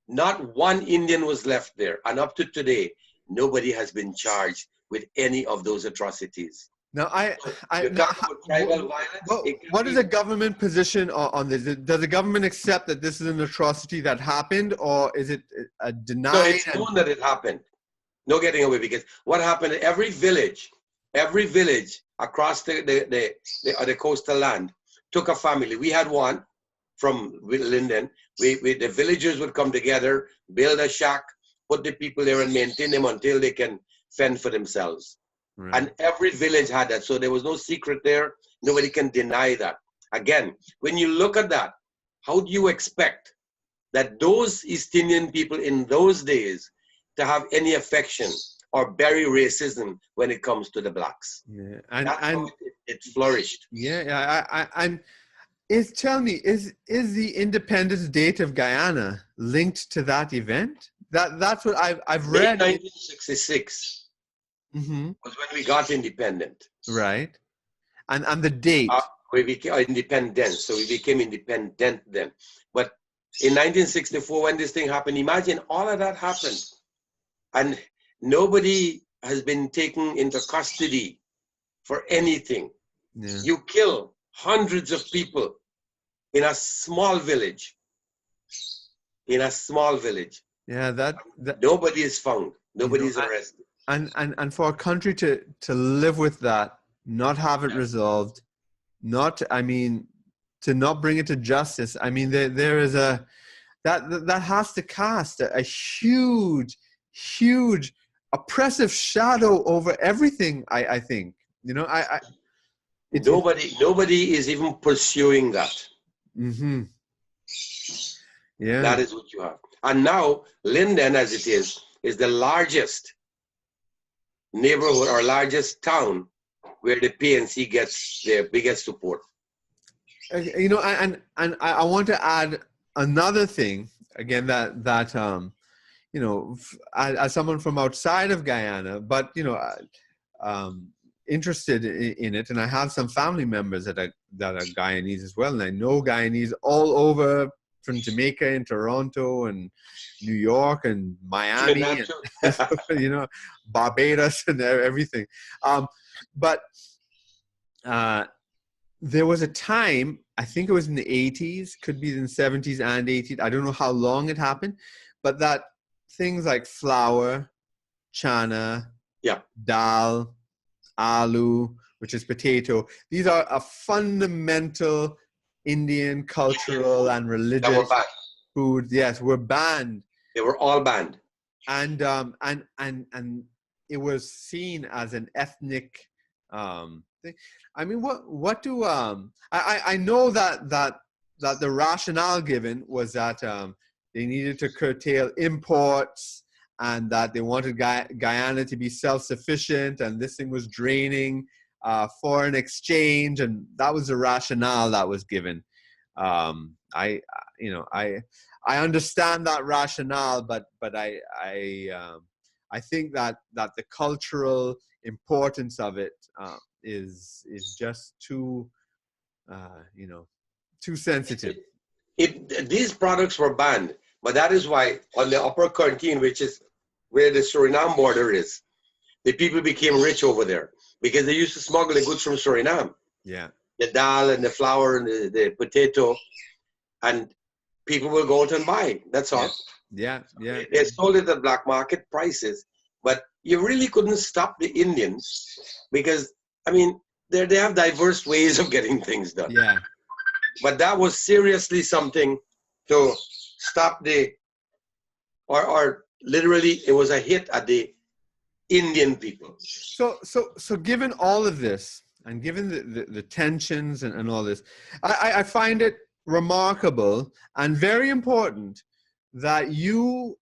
Not one Indian was left there. And up to today, nobody has been charged with any of those atrocities. Now, You talk about tribal violence. What is the government position on this? Does the government accept that this is an atrocity that happened, or is it a denied? No, it's known that it happened. No getting away, because what happened, every village across the coastal land took a family. We had one from Linden. The villagers would come together, build a shack, put the people there and maintain them until they can fend for themselves. Right. And every village had that. So there was no secret there. Nobody can deny that. Again, when you look at that, how do you expect that those East Indian people in those days to have any affection or bury racism when it comes to the blacks? Yeah, and how it flourished. Tell me, is the independence date of Guyana linked to that event? That's what I've read. 1966 was when we got independent. Right, and the date. We became independent, so we became independent then. But in 1964, when this thing happened, imagine all of that happened, and nobody has been taken into custody for anything. Yeah. You kill hundreds of people in a small village. In a small village. Yeah, that nobody is found. Nobody is arrested. And for a country to live with that, not have it resolved, to not bring it to justice. I mean, there is that has to cast a huge oppressive shadow over everything. I think, nobody is even pursuing that. Mm-hmm. Yeah, that is what you have. And now Linden, as it is the largest neighborhood or largest town where the PNC gets their biggest support. And I want to add another thing again that as someone from outside of Guyana, but interested in it, and I have some family members that are Guyanese as well, and I know Guyanese all over, from Jamaica and Toronto and New York and Miami and Barbados and everything. But there was a time, I think it was in the 80s, could be in the 70s and 80s, I don't know how long it happened, but that things like flour, chana, dal, aloo, which is potato, these are a fundamental Indian cultural and religious foods. Yes, were banned. They were all banned. And it was seen as an ethnic thing. I mean, what do I know that the rationale given was that they needed to curtail imports, and that they wanted Guyana to be self-sufficient, and this thing was draining foreign exchange, and that was the rationale that was given. I understand that rationale, but I think that the cultural importance of it is just too too sensitive. These products were banned, but that is why on the upper Currentine, which is where the Suriname border is, the people became rich over there because they used to smuggle the goods from Suriname. Yeah, the dal and the flour and the potato, and people will go out and buy. That's all. Yeah. They sold it at black market prices, but you really couldn't stop the Indians because, I mean, they have diverse ways of getting things done. Yeah. But that was seriously something to stop or literally it was a hit at the Indian people. So given all of this, and given the tensions and all this, I find it remarkable and very important that you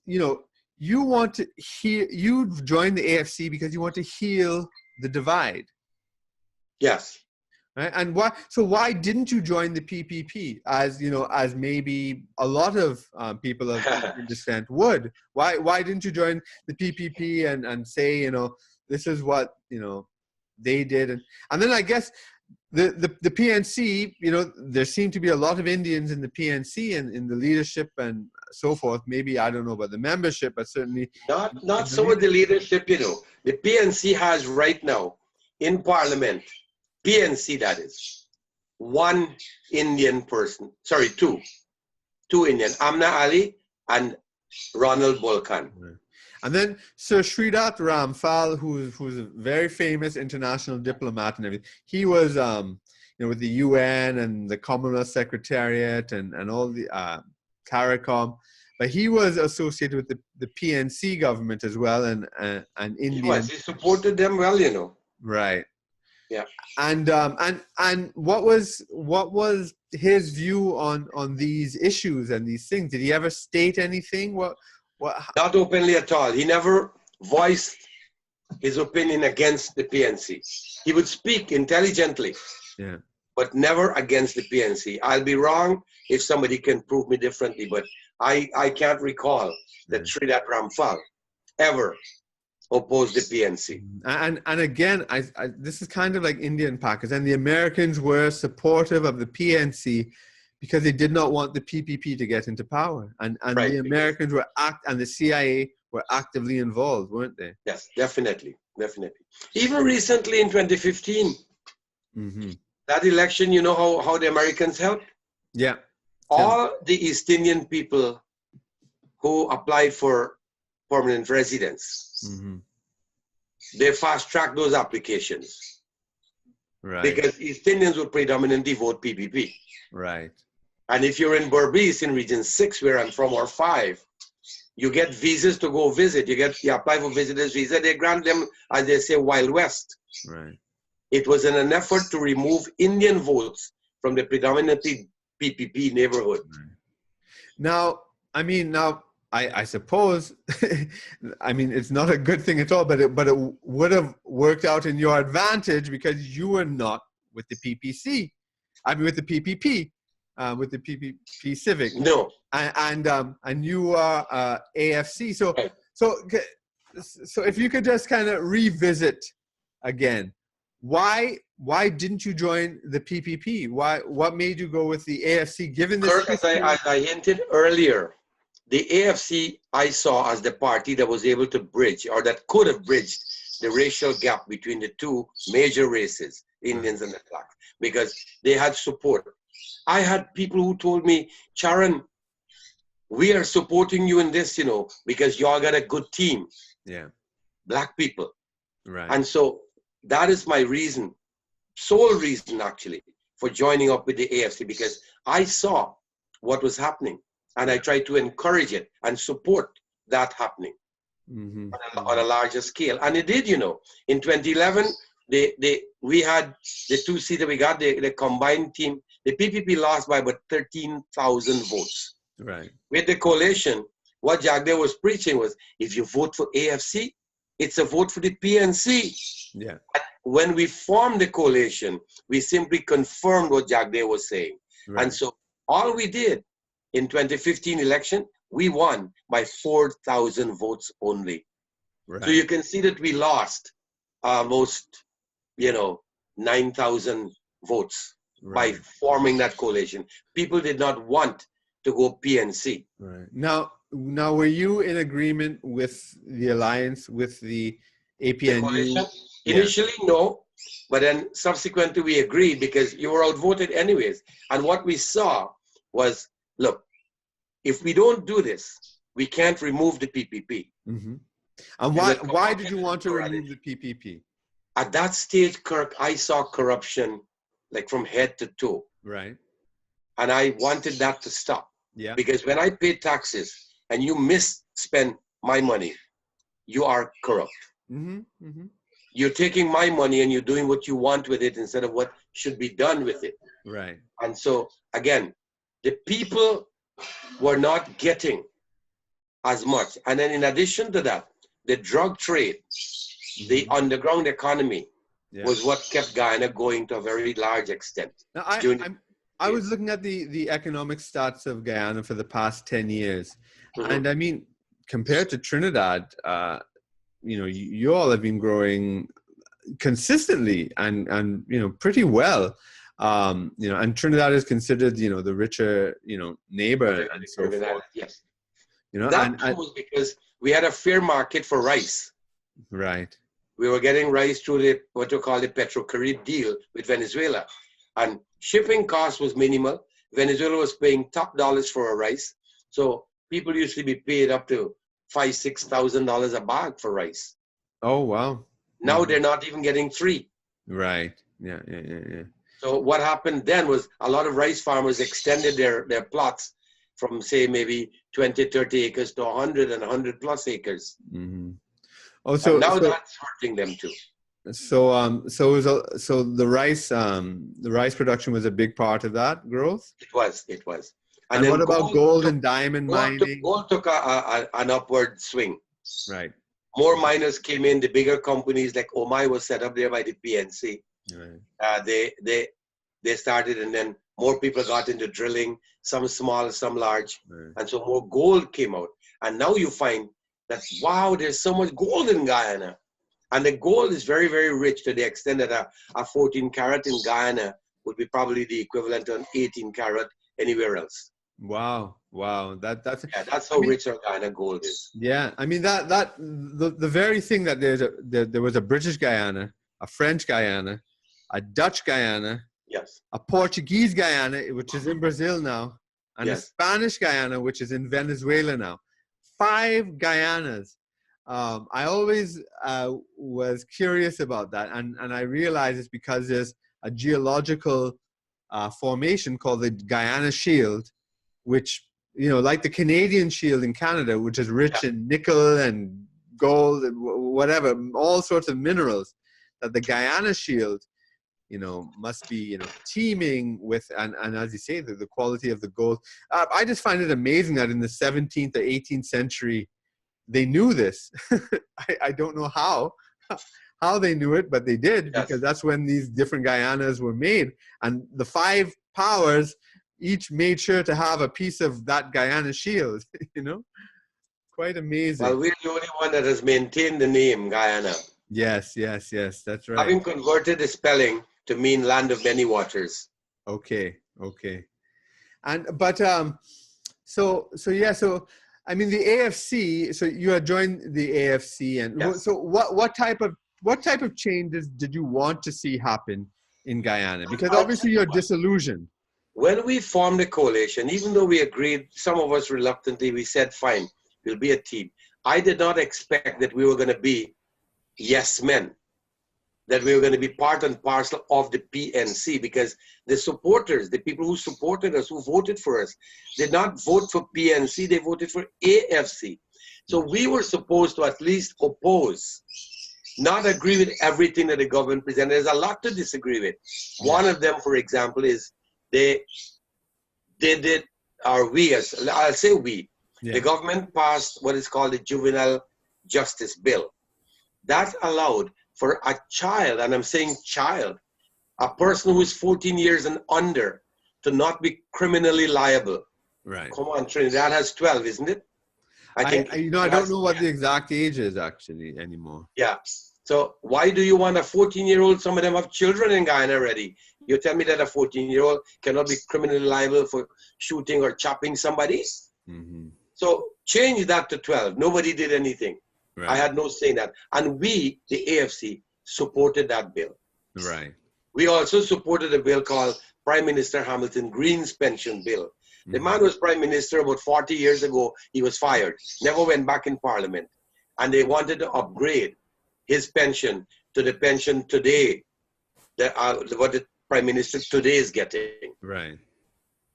want to you've joined the AFC because you want to heal the divide. Yes. Right? And why didn't you join the PPP as maybe a lot of people of Indian descent would? Why didn't you join the PPP and say, this is what, they did. And then I guess the PNC, you know, there seem to be a lot of Indians in the PNC and in the leadership and so forth. Maybe, I don't know about the membership, but certainly not so with the leadership, you know. The PNC has right now in Parliament, PNC that is, one Indian person, sorry, two Indian, Amna Ali and Ronald Bolkan. And then Sir Sridhar Ramphal, who's a very famous international diplomat and everything. He was, you know, with the UN and the Commonwealth Secretariat and all the CARICOM, but he was associated with the PNC government as well, and Indian. He supported them well, you know. Right. Yeah. And what was his view on these issues and these things? Did he ever state anything? What? Not openly at all. He never voiced his opinion against the PNC. He would speak intelligently, yeah, but never against the PNC. I'll be wrong if somebody can prove me differently, but I can't recall that Sridhar Ramphal ever opposed the PNC. And again, this is kind of like India and Pakistan. The Americans were supportive of the PNC because they did not want the PPP to get into power, and right. The Americans were and the CIA were actively involved, weren't they? Yes, definitely. Even recently in 2015, that election, you know how the Americans helped? Yeah. All the East Indian people who applied for permanent residence, they fast-tracked those applications. Right. Because East Indians would predominantly vote PPP. Right. And if you're in Berbice in Region 6, where I'm from, or 5, you get visas to go visit. You apply for visitors visa. They grant them, as they say, Wild West. Right. It was in an effort to remove Indian votes from the predominantly PPP neighborhood. Right. Now, I suppose, I mean, it's not a good thing at all, but it would have worked out in your advantage because you were not with the PPC. I mean, with the PPP. With the PPP Civic. No. And you are AFC. So if you could just kind of revisit again, why didn't you join the PPP? What made you go with the AFC? Given this, Kirk, as I hinted earlier, the AFC I saw as the party that was able to bridge, or that could have bridged, the racial gap between the two major races, Indians and the blacks, because they had support. I had people who told me, Charran, we are supporting you in this, you know, because y'all got a good team. Yeah. Black people. Right. And so that is my reason, sole reason actually, for joining up with the AFC, because I saw what was happening and I tried to encourage it and support that happening on a larger scale. And it did, you know. In 2011, we had the 2 seats that we got, the combined team. The PPP lost by about 13,000 votes. Right. With the coalition, what Jagdeo was preaching was, if you vote for AFC, it's a vote for the PNC. Yeah. And when we formed the coalition, we simply confirmed what Jagdeo was saying. Right. And so all we did in 2015 election, we won by 4,000 votes only. Right. So you can see that we lost almost, 9,000 votes. Right. By forming that coalition. People did not want to go PNC. Right. Now, were you in agreement with the alliance with the APNU? Yeah. Initially, no, but then subsequently we agreed because you were outvoted anyways. And what we saw was, look, if we don't do this, we can't remove the PPP. And why did you want to remove the PPP? At that stage, Kirk, I saw corruption like from head to toe. Right. And I wanted that to stop. Yeah. Because when I pay taxes and you misspend my money, you are corrupt. You're taking my money and you're doing what you want with it instead of what should be done with it. Right. And so, again, the people were not getting as much. And then in addition to that, the drug trade, the underground economy, was what kept Guyana going to a very large extent. Now, I was looking at the economic stats of Guyana for the past 10 years. And I mean, compared to Trinidad, you all have been growing, consistently and pretty well. And Trinidad is considered, the richer, neighbor and so forth. Yes. And was because we had a fair market for rice. Right. We were getting rice through what you call the Petro-Carib deal with Venezuela. And shipping cost was minimal. Venezuela was paying top dollars for our rice. So people used to be paid up to $5,000-6,000 a bag for rice. Oh, wow. Now they're not even getting $3. Right. Yeah. So what happened then was a lot of rice farmers extended their plots from, say, maybe 20, 30 acres to 100 and 100 plus acres. Mm-hmm. Oh, so now that's hurting them too. So the rice production was a big part of that growth. It was. And what about gold and diamond mining? Gold took an upward swing. Right. More miners came in. The bigger companies like Omai was set up there by the PNC. Right. They started, and then more people got into drilling. Some small, some large, right. And so more gold came out. And now you find that wow, there's so much gold in Guyana. And the gold is very, very rich to the extent that a 14 carat in Guyana would be probably the equivalent to an 18 carat anywhere else. Wow. That's how rich our Guyana gold is. Yeah, I mean the very thing that there was a British Guyana, a French Guyana, a Dutch Guyana, yes, a Portuguese Guyana, which is in Brazil now, and a Spanish Guyana, which is in Venezuela now. 5 Guyanas. I always was curious about that, and I realized it's because there's a geological formation called the Guyana Shield, which, like the Canadian Shield in Canada, which is rich in nickel and gold and whatever, all sorts of minerals, that the Guyana Shield, must be, teeming with, and as you say, the quality of the gold. I just find it amazing that in the 17th or 18th century, they knew this. I don't know how they knew it, but they did, because that's when these different Guyanas were made. And the 5 powers each made sure to have a piece of that Guyana Shield, Quite amazing. Well, we're the only one that has maintained the name Guyana. Yes, that's right. Having converted the spelling to mean land of many waters. Okay. So I mean, the AFC, so you had joined the AFC, and so what type of changes did you want to see happen in Guyana? Because obviously you're disillusioned. When we formed the coalition, even though we agreed, some of us reluctantly, we said, fine, we'll be a team. I did not expect that we were going to be yes men, that we were going to be part and parcel of the PNC, because the supporters, the people who supported us, who voted for us, did not vote for PNC, they voted for AFC. So we were supposed to at least oppose, not agree with everything that the government presented. There's a lot to disagree with. One of them, for example, is the government passed what is called the Juvenile Justice Bill. That allowed for a child, and I'm saying child, a person who is 14 years and under, to not be criminally liable. Right. Come on, Trinidad has 12, isn't it? I don't know what the exact age is actually anymore. Yeah. So why do you want a 14-year-old? Some of them have children in Guyana already. You tell me that a 14-year-old cannot be criminally liable for shooting or chopping somebody? Mm-hmm. So change that to 12. Nobody did anything. Right. I had no say in that. And we, the AFC, supported that bill. Right. We also supported a bill called Prime Minister Hamilton Green's pension bill. Mm-hmm. The man was Prime Minister about 40 years ago. He was fired, never went back in Parliament. And they wanted to upgrade his pension to the pension today, what the Prime Minister today is getting. Right.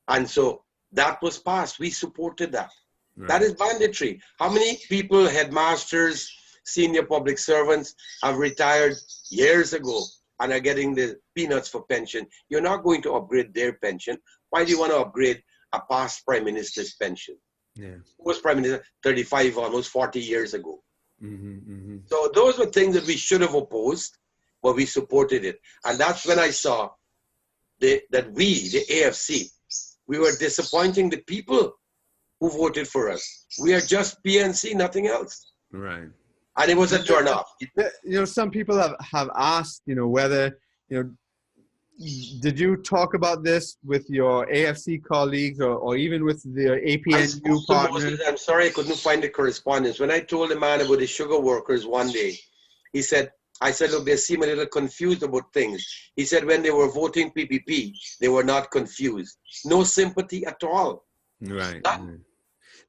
And so that was passed. We supported that. Right. That is mandatory. How many people, headmasters, senior public servants, have retired years ago and are getting the peanuts for pension? You're not going to upgrade their pension. Why do you want to upgrade a past Prime Minister's pension? Yeah. Who was Prime Minister 35, almost 40 years ago? Mm-hmm, mm-hmm. So those were things that we should have opposed, but we supported it. And that's when I saw that we, the AFC, we were disappointing the people who voted for us. We are just PNC, nothing else. Right. And it was a turn-off. Some people have asked, whether, did you talk about this with your AFC colleagues or even with the APNU partners? I'm sorry I couldn't find the correspondence. When I told the man about the sugar workers one day, I said, look, they seem a little confused about things. He said when they were voting PPP, they were not confused. No sympathy at all. Right. None.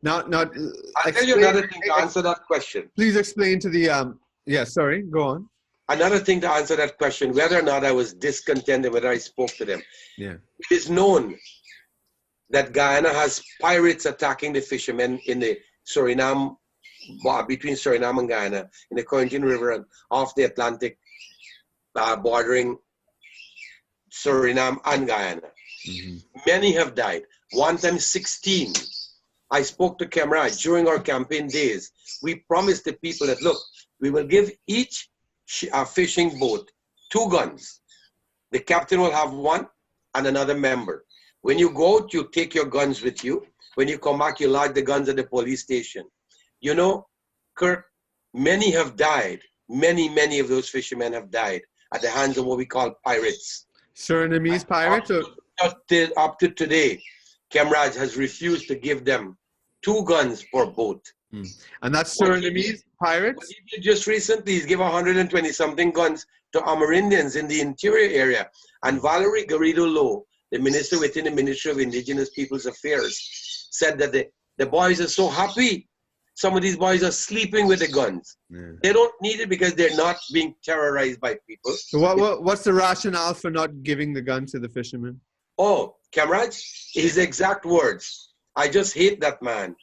Now, I'll tell you another thing to answer that question. Please explain to the, sorry, go on. Another thing to answer that question, whether or not I was discontented, whether I spoke to them. Yeah. It is known that Guyana has pirates attacking the fishermen in the Suriname, between Suriname and Guyana, in the Corentyne River and off the Atlantic, bordering Suriname and Guyana. Mm-hmm. Many have died. One time 16. I spoke to Camraj during our campaign days. We promised the people that, look, we will give each fishing boat 2 guns. The captain will have 1 and another member. When you go out, you take your guns with you. When you come back, you lodge the guns at the police station. Kirk, many have died. Many of those fishermen have died at the hands of what we call pirates. Surinamese pirates? Up to today, Camraj has refused to give them 2 guns per boat. And that's Surinamese pirates? He did just recently, he's given 120-something guns to Amerindians in the interior area. And Valerie Garrido Lowe, the minister within the Ministry of Indigenous Peoples Affairs, said that the boys are so happy. Some of these boys are sleeping with the guns. Yeah. They don't need it because they're not being terrorized by people. So what's the rationale for not giving the gun to the fishermen? Oh, Camraj, his exact words. I just hate that man.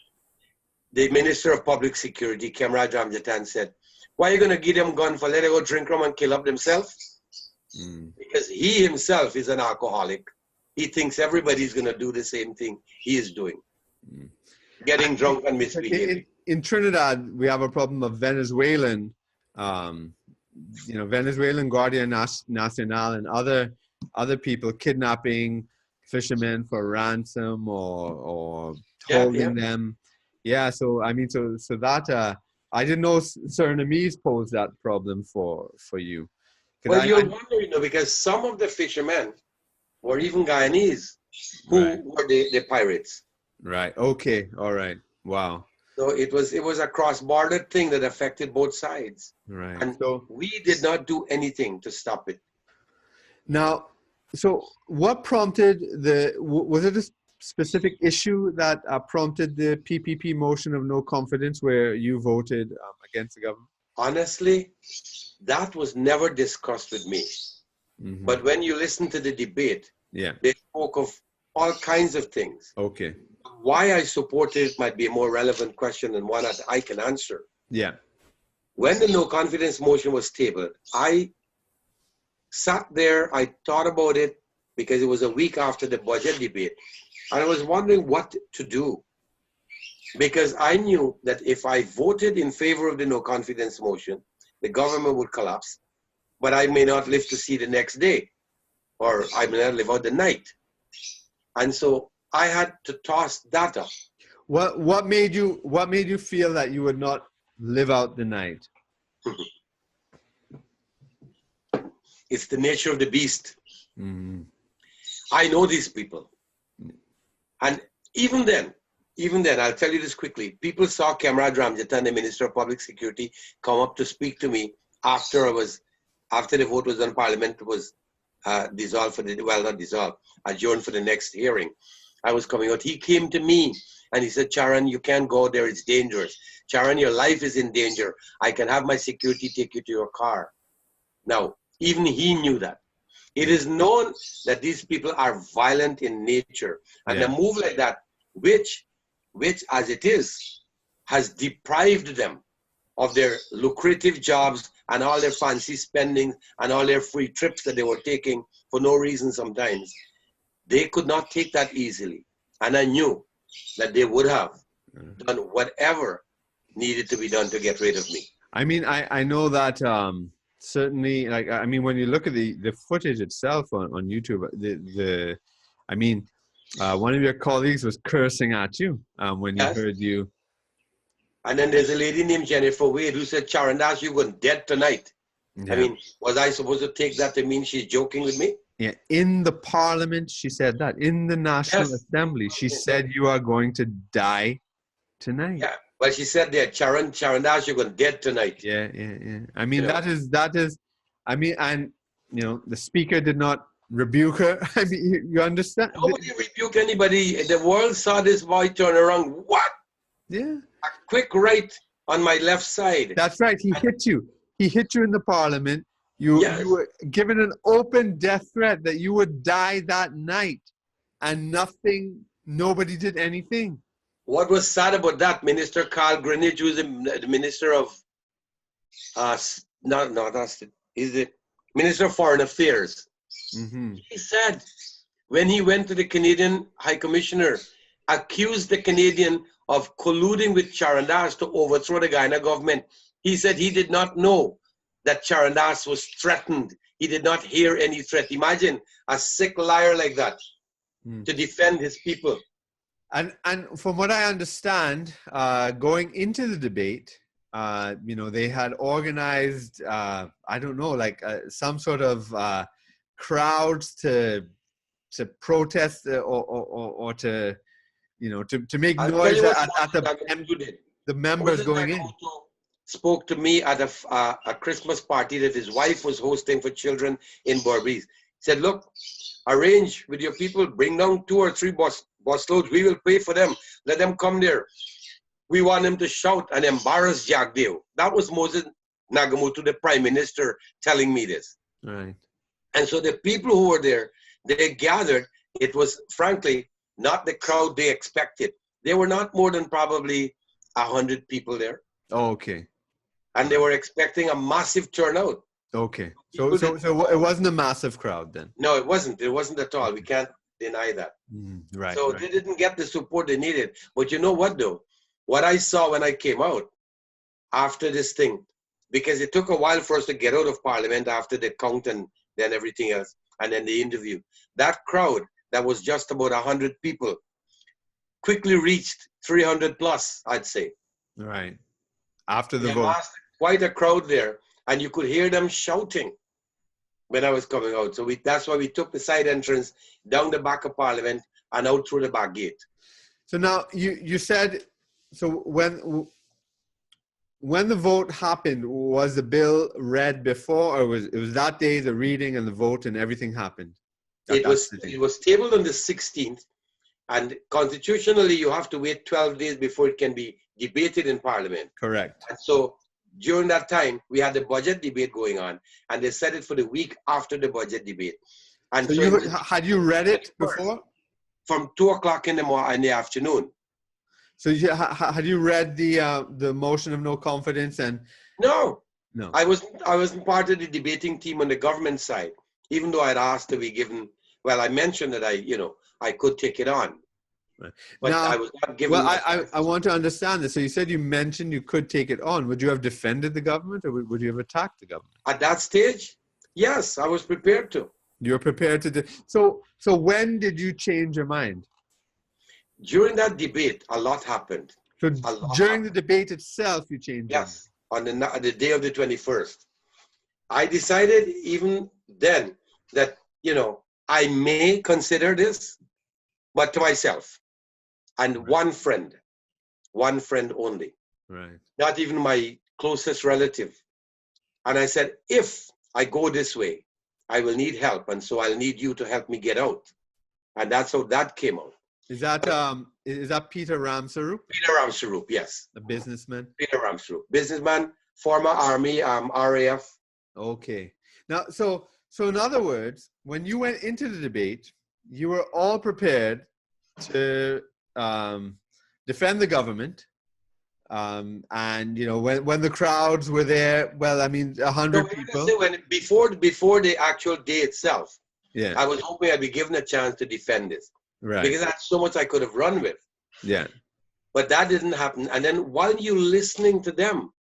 The Minister of Public Security, Camraj Ramjatan, said, why are you going to give them gun for let them go drink rum and kill up themselves? Because he himself is an alcoholic. He thinks everybody's going to do the same thing he is doing. Getting drunk and misbehaving. In Trinidad, we have a problem of Venezuelan, Venezuelan Guardia Nacional and other people kidnapping fishermen for ransom or holding them. Yeah, so I mean, so that I didn't know Surinamese posed that problem for you. Well, you'll wonder, because some of the fishermen were even Guyanese who were the pirates. Right. Okay. All right. Wow. So it was a cross-border thing that affected both sides. Right. And so we did not do anything to stop it. Now, so what prompted was it a specific issue that prompted the PPP motion of no confidence where you voted against the government? Honestly, that was never discussed with me. Mm-hmm. But when you listen to the debate, they spoke of all kinds of things. Okay. Why I supported it might be a more relevant question than one that I can answer. Yeah. When the no confidence motion was tabled, I sat there, I thought about it because it was a week after the budget debate. And I was wondering what to do. Because I knew that if I voted in favor of the no confidence motion, the government would collapse, but I may not live to see the next day, or I may not live out the night. And so I had to toss that up. What made you feel that you would not live out the night? It's the nature of the beast. Mm-hmm. I know these people. And even then, I'll tell you this quickly. People saw Camraj Ramjatan, the Minister of Public Security, come up to speak to me after the vote was done, Parliament was dissolved adjourned for the next hearing. I was coming out. He came to me and he said, Charran, you can't go there. It's dangerous. Charran, your life is in danger. I can have my security take you to your car. Now, even he knew that. It is known that these people are violent in nature. And a move like that, which as it is, has deprived them of their lucrative jobs and all their fancy spending and all their free trips that they were taking for no reason sometimes. They could not take that easily. And I knew that they would have done whatever needed to be done to get rid of me. I mean, I know that certainly, when you look at the footage itself on YouTube, one of your colleagues was cursing at you when he heard you And then there's a lady named Jennifer Wade who said, Charrandass, you're going dead tonight. Yeah. I mean, was I supposed to take that to mean she's joking with me? Yeah, in the parliament, she said that. In the National Assembly, she said, you are going to die tonight. Yeah, well, she said there, Charrandass, you're going dead tonight. Yeah. I mean, that is, I mean, and, the speaker did not rebuke her. I mean, you understand? Nobody rebuked anybody. The world saw this boy turn around. What? Yeah. A quick right on my left side. That's right. He hit you. He hit you in the parliament. You were given an open death threat that you would die that night, and nobody did anything. What was sad about that, Minister Carl Greenidge, who's the Minister of, he's the Minister of Foreign Affairs. Mm-hmm. He said, when he went to the Canadian High Commissioner, accused the Canadian of colluding with Charrandass to overthrow the Guyana government, he said he did not know that Charrandass was threatened. He did not hear any threat. Imagine a sick liar like that to defend his people. And from what I understand, going into the debate, they had organized, I don't know, like some sort of crowds to protest or to make noise at the members going in. Spoke to me at a Christmas party that his wife was hosting for children in Berbice. He said, look, arrange with your people, bring down 2 or 3 busloads. We will pay for them. Let them come there. We want them to shout and embarrass Jack Dale. That was Moses Nagamutu, the Prime Minister, telling me this. Right. And so the people who were there, they gathered. It was, frankly, not the crowd they expected. There were not more than probably 100 people there. Oh, okay. And they were expecting a massive turnout. Okay. So it wasn't a massive crowd then? No, it wasn't. It wasn't at all. We can't deny that. Right. So they didn't get the support they needed. But you know what, though? What I saw when I came out after this thing, because it took a while for us to get out of Parliament after the count and then everything else, and then the interview. That crowd that was just about 100 people quickly reached 300 plus, I'd say. Right. After the vote. Quite a crowd there. And you could hear them shouting when I was coming out. So that's why we took the side entrance down the back of Parliament and out through the back gate. So now you said, so when the vote happened, was the bill read before, or it was that day, the reading and the vote and everything happened? It was tabled on the 16th, and constitutionally you have to wait 12 days before it can be debated in Parliament. Correct. And so during that time, we had the budget debate going on, and they set it for the week after the budget debate. And so had you read it before? From 2 o'clock in the afternoon. So had you read the motion of no confidence? And no, I wasn't part of the debating team on the government side, even though I'd asked to be given. Well, I mentioned that I could take it on. Right. But now, I was not given. Well, I want to understand this. So you said you mentioned you could take it on. Would you have defended the government, or would you have attacked the government? At that stage, yes, I was prepared to. You were prepared to. So when did you change your mind? During that debate, a lot happened. So during the debate itself, you changed. Yes, on the day of the 21st, I decided even then that I may consider this, but to myself. And one friend only. Right. Not even my closest relative. And I said, if I go this way, I will need help. And so I'll need you to help me get out. And that's how that came out. Is that Peter Ramsarup? Peter Ramsarup, yes. A businessman? Peter Ramsarup. Businessman, former Army, RAF. Okay. Now, so in other words, when you went into the debate, you were all prepared to defend the government, and when the crowds were there, well, I mean, 100 people. Before the actual day itself, yeah, I was hoping I'd be given a chance to defend this, right? Because that's so much I could have run with. Yeah, but that didn't happen. And then while you're listening to them,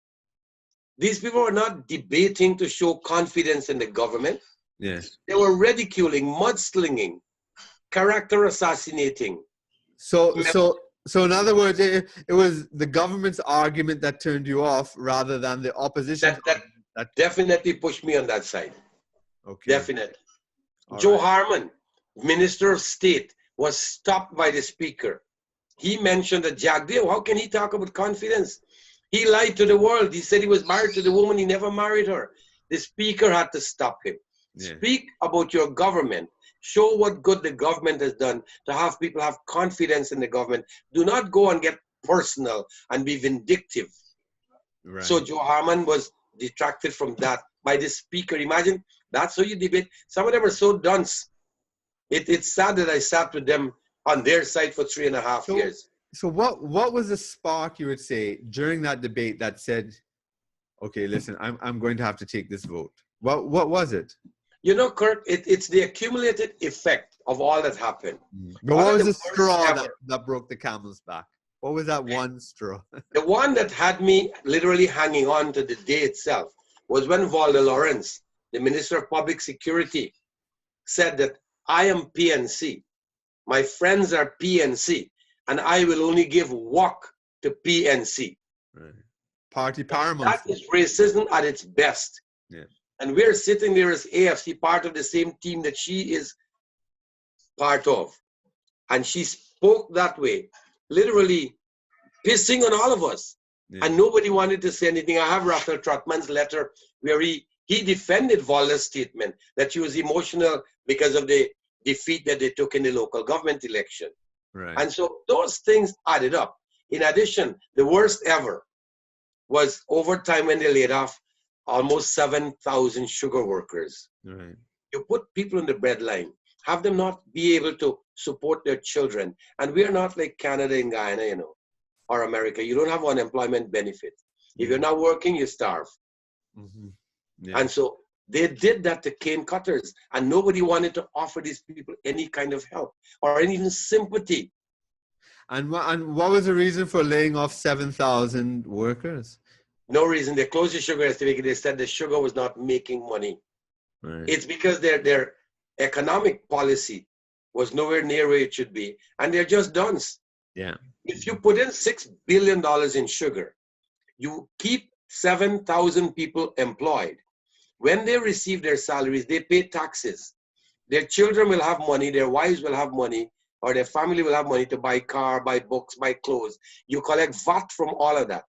these people are not debating to show confidence in the government. Yes, they were ridiculing, mudslinging, character assassinating. So So in other words, it was the government's argument that turned you off rather than the opposition's That argument that definitely pushed me on that side. okay. Definitely. All Joe right. Harmon, Minister of State, was stopped by the Speaker. He mentioned that Jack Deere, how can he talk about confidence? He lied to the world. He said he was married to the woman. He never married her. The Speaker had to stop him. Yeah. Speak about your government. Show what good the government has done to have people have confidence in the government. Do not go and get personal and be vindictive. Right. So Joe Harmon was detracted from that by the Speaker. Imagine, that's how you debate. Some of them are so dunce. It's sad that I sat with them on their side for 3.5 years. So what was the spark, you would say, during that debate that said, okay, listen, I'm going to have to take this vote? What was it? You know, Kirk, it's the accumulated effect of all that happened. But what was the straw that broke the camel's back? What was that one straw? The one that had me literally hanging on to the day itself was when Valda Lawrence, the Minister of Public Security, said that I am PNC. My friends are PNC, and I will only give work to PNC. Right. Party paramountcy. That is racism at its best. Yeah. And we're sitting there as AFC, part of the same team that she is part of. And she spoke that way, literally pissing on all of us. Yeah. And nobody wanted to say anything. I have Raphael Trotman's letter where he defended Valda's statement that she was emotional because of the defeat that they took in the local government election. Right. And so those things added up. In addition, the worst ever was overtime when they laid off almost 7,000 sugar workers. Right. You put people in the breadline, have them not be able to support their children. And we are not like Canada and Guyana, you know, or America. You don't have unemployment benefit. If you're not working, you starve. Mm-hmm. Yeah. And so they did that to cane cutters, and nobody wanted to offer these people any kind of help or even sympathy. And what was the reason for laying off 7,000 workers? No reason. They closed the sugar estimate. They said the sugar was not making money. Right. It's because their economic policy was nowhere near where it should be, and they're just dunce. Yeah. If you put in $6 billion in sugar, you keep 7,000 people employed. When they receive their salaries, they pay taxes. Their children will have money, their wives will have money, or their family will have money to buy car, buy books, buy clothes. You collect VAT from all of that.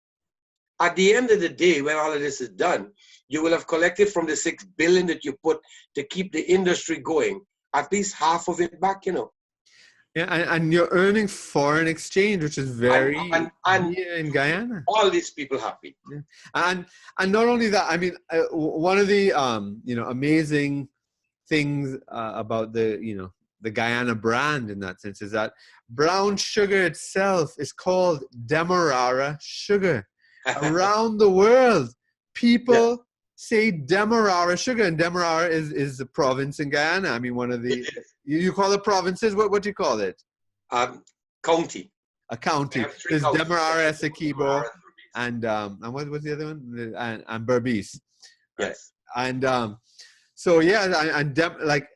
At the end of the day, when all of this is done, you will have collected from the $6 billion that you put to keep the industry going, at least half of it back, you know. Yeah, and you're earning foreign exchange, which is very and in Guyana. All these people happy. Yeah. And not only that, I mean, one of the amazing things about the Guyana brand in that sense is that brown sugar itself is called Demerara sugar. Around the world, people say Demerara sugar, and Demerara is the province in Guyana. I mean, one of the you call it provinces. What do you call it? County. A county. There's Demerara, Essequibo, and what was the other one? And Berbice. Yes. And so yeah, and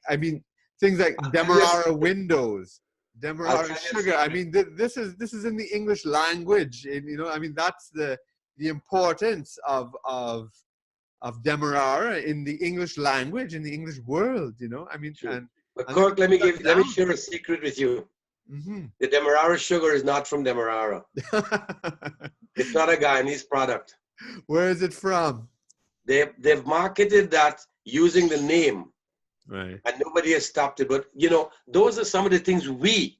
I mean things like Demerara windows, Demerara sugar. I mean this is in the English language. I mean that's the importance of Demerara in the English language, in the English world. I mean. True. But Kirk, let me share a secret with you. Mm-hmm. The Demerara sugar is not from Demerara. It's not a Guyanese product. Where is it from? They've marketed that using the name, right? And nobody has stopped it. But those are some of the things we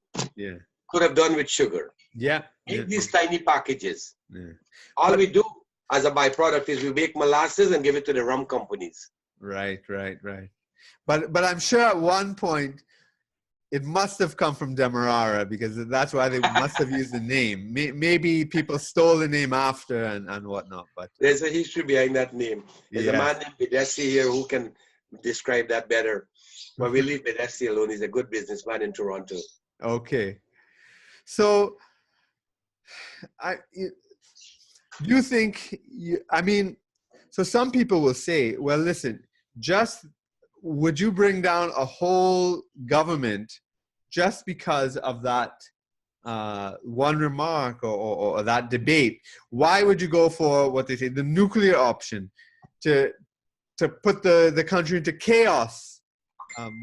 could have done with sugar. Yeah. Make these tiny packages. Yeah. All we do as a byproduct is we make molasses and give it to the rum companies. Right. But I'm sure at one point it must have come from Demerara, because that's why they must have used the name. Maybe people stole the name after and whatnot. But there's a history behind that name. There's a man named Bedesi here who can describe that better. But we leave Bedesi alone. He's a good businessman in Toronto. Okay. So you think, so some people will say, well, listen, would you bring down a whole government just because of that one remark or that debate, why would you go for what they say, the nuclear option, to put the country into chaos?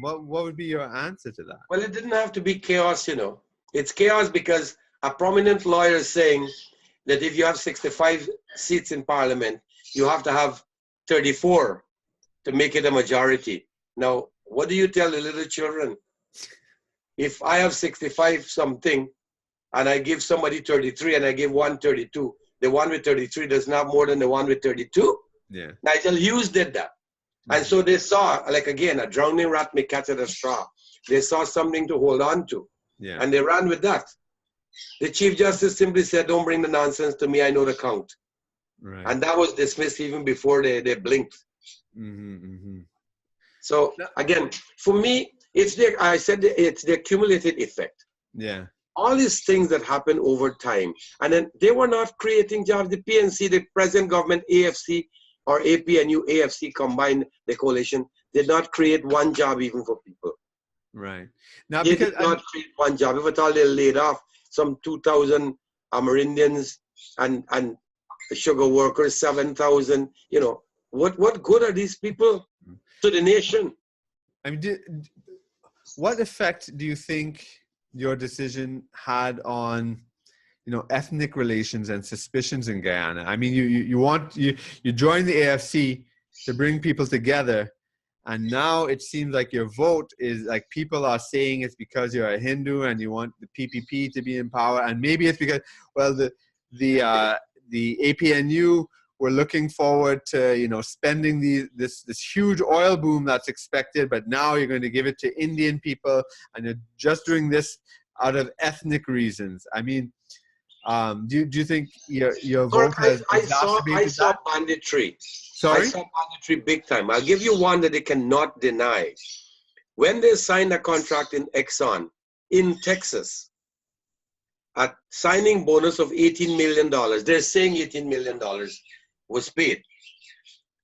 What would be your answer to that? Well, it didn't have to be chaos, you know. It's chaos because a prominent lawyer is saying that if you have 65 seats in parliament, you have to have 34 to make it a majority. Now, what do you tell the little children? If I have 65 something and I give somebody 33 and I give one 32, the one with 33 does not have more than the one with 32? Yeah. Nigel Hughes did that. And so they saw, like again, a drowning rat may catch at a straw. They saw something to hold on to. Yeah. And they ran with that. The Chief Justice simply said, don't bring the nonsense to me, I know the count. Right. And that was dismissed even before they blinked. Mm-hmm, mm-hmm. So again, for me, it's the accumulated effect. Yeah. All these things that happen over time. And then they were not creating jobs. The PNC, the present government, AFC, or APNU, AFC combined, the coalition, did not create one job even for people. Right. Now, They did not create one job. If at all, they laid off some 2,000 Amerindians and sugar workers, 7,000. You know, what good are these people to the nation? I mean, what effect do you think your decision had on, ethnic relations and suspicions in Guyana? I mean, you joined the AFC to bring people together, and now it seems like your vote is like people are saying it's because you're a Hindu and you want the PPP to be in power, and maybe it's because, well, the APNU were looking forward to spending this huge oil boom that's expected, but now you're going to give it to Indian people, and you're just doing this out of ethnic reasons. I mean, do you think your vote has exacerbated I saw that? banditry. Sorry? I saw banditry big time. I'll give you one that they cannot deny. When they signed a contract in Exxon in Texas, a signing bonus of $18 million, they're saying $18 million was paid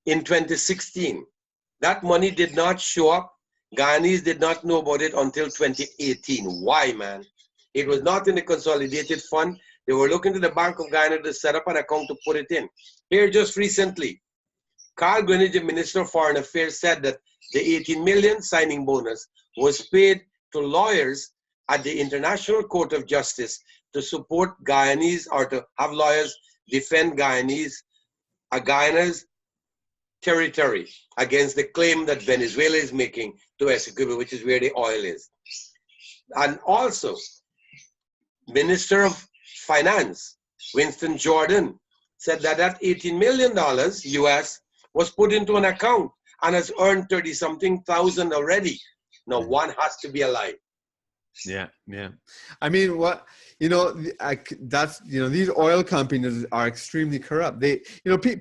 in 2016. That money did not show up. Guyanese did not know about it until 2018. Why, man? It was not in the consolidated fund. They were looking to the Bank of Guyana to set up an account to put it in. Here just recently, Carl Greenidge, the Minister of Foreign Affairs, said that the 18 million signing bonus was paid to lawyers at the International Court of Justice to support Guyanese, or to have lawyers defend Guyana's territory against the claim that Venezuela is making to Essequibo, which is where the oil is. And also, Minister of Finance, Winston Jordan, said that that $18 million US was put into an account and has earned 30-something thousand already. Now, one has to be a lie. Yeah. I mean, these oil companies are extremely corrupt. They,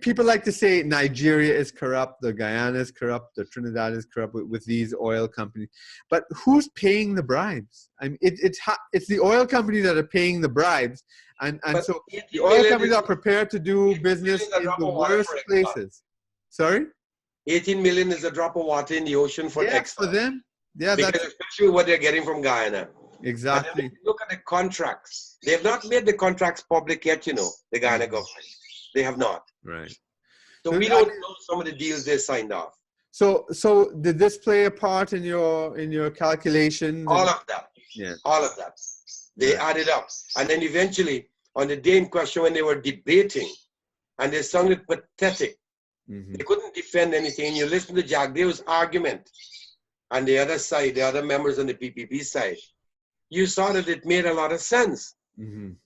people like to say Nigeria is corrupt, the Guyana is corrupt, the Trinidad is corrupt with these oil companies. But who's paying the bribes? I mean, it's the oil companies that are paying the bribes, and so the oil companies are prepared to do business in the worst places. Sorry? 18 million is a drop of water in the ocean for Exxon. For them. Yeah, because especially what they're getting from Guyana. Exactly. And look at the contracts. They have not made the contracts public yet, the Guyana government. They have not. Right. So we don't know some of the deals they signed off. So did this play a part in your calculations? All of that. Yeah. All of that. They added up. And then eventually, on the day in question when they were debating, and they sounded pathetic, they couldn't defend anything. And you listen to Jack Dave's argument, and the other side, the other members on the PPP side, you saw that it made a lot of sense. And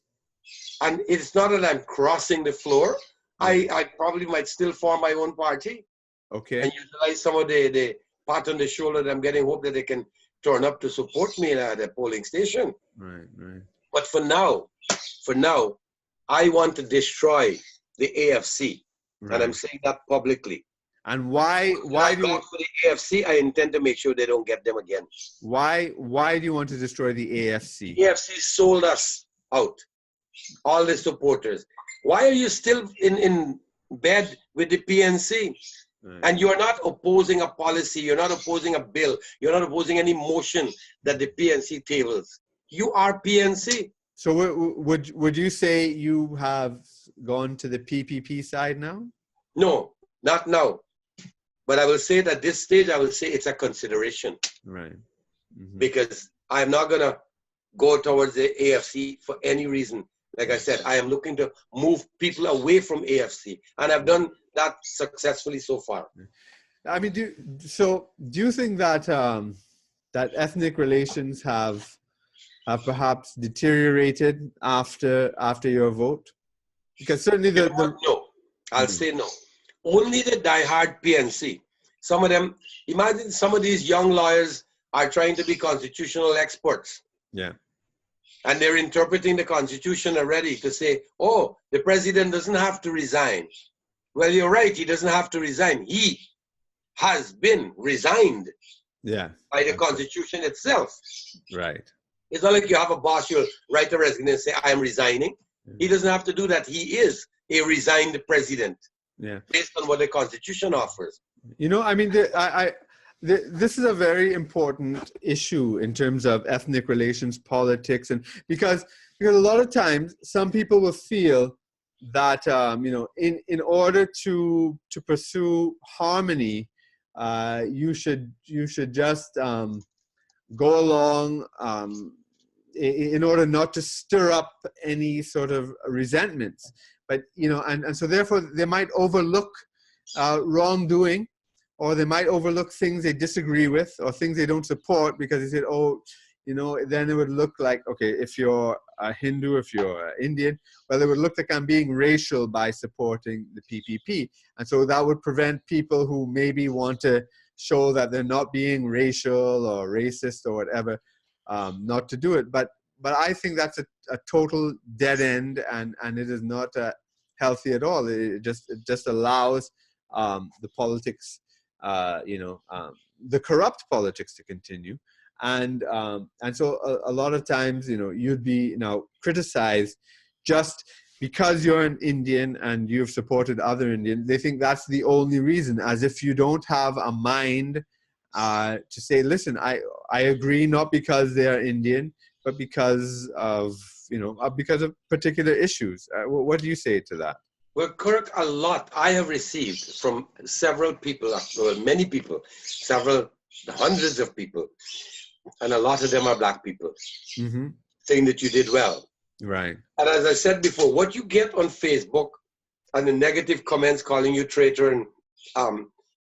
it's not that I'm crossing the floor. I probably might still form my own party. Okay. And utilize some of the pat on the shoulder that I'm getting, hope that they can turn up to support me at the polling station. Right. But for now, I want to destroy the AFC. Right. And I'm saying that publicly. And why do you for the AFC? I intend to make sure they don't get them again. Why do you want to destroy the AFC? The AFC sold us out, all the supporters. Why are you still in bed with the PNC? Right. And you are not opposing a policy, you're not opposing a bill, you're not opposing any motion that the PNC tables. You are PNC. So would you say you have gone to the PPP side now? No, not now. But I will say that at this stage, I will say it's a consideration. Right. Mm-hmm. Because I'm not going to go towards the AFC for any reason. Like I said, I am looking to move people away from AFC. And I've done that successfully so far. I mean, do you think that that ethnic relations have perhaps deteriorated after your vote? Because certainly no, I'll say no. Only the diehard PNC. Some of them, imagine some of these young lawyers are trying to be constitutional experts. Yeah. And they're interpreting the Constitution already to say, oh, the president doesn't have to resign. Well, you're right, he doesn't have to resign. He has been resigned by the Constitution itself. Right. It's not like you have a boss, you'll write a resignation and say, I am resigning. He doesn't have to do that. He is a resigned president based on what the Constitution offers. You know, I mean, this is a very important issue in terms of ethnic relations, politics, and because a lot of times some people will feel that you know, in order to pursue harmony, you should just go along in order not to stir up any sort of resentments. But you know, and so therefore they might overlook wrongdoing, or they might overlook things they disagree with or things they don't support because they said, oh, you know, then it would look like, okay, if you're a Hindu, if you're Indian, well, it would look like I'm being racial by supporting the PPP. And so that would prevent people who maybe want to show that they're not being racial or racist or whatever, not to do it. But I think that's a total dead end, and it is not healthy at all. It just allows the politics, you know, the corrupt politics to continue. And so a lot of times, you know, you'd be now criticized just because you're an Indian and you've supported other Indians. They think that's the only reason, as if you don't have a mind to say, listen, I agree, not because they are Indian, but because of, you know, because of particular issues. What do you say to that? Well, Kirk, a lot I have received from several people, well, many people, several hundreds of people, and a lot of them are black people, saying that you did well. Right. And as I said before, what you get on Facebook and the negative comments calling you traitor and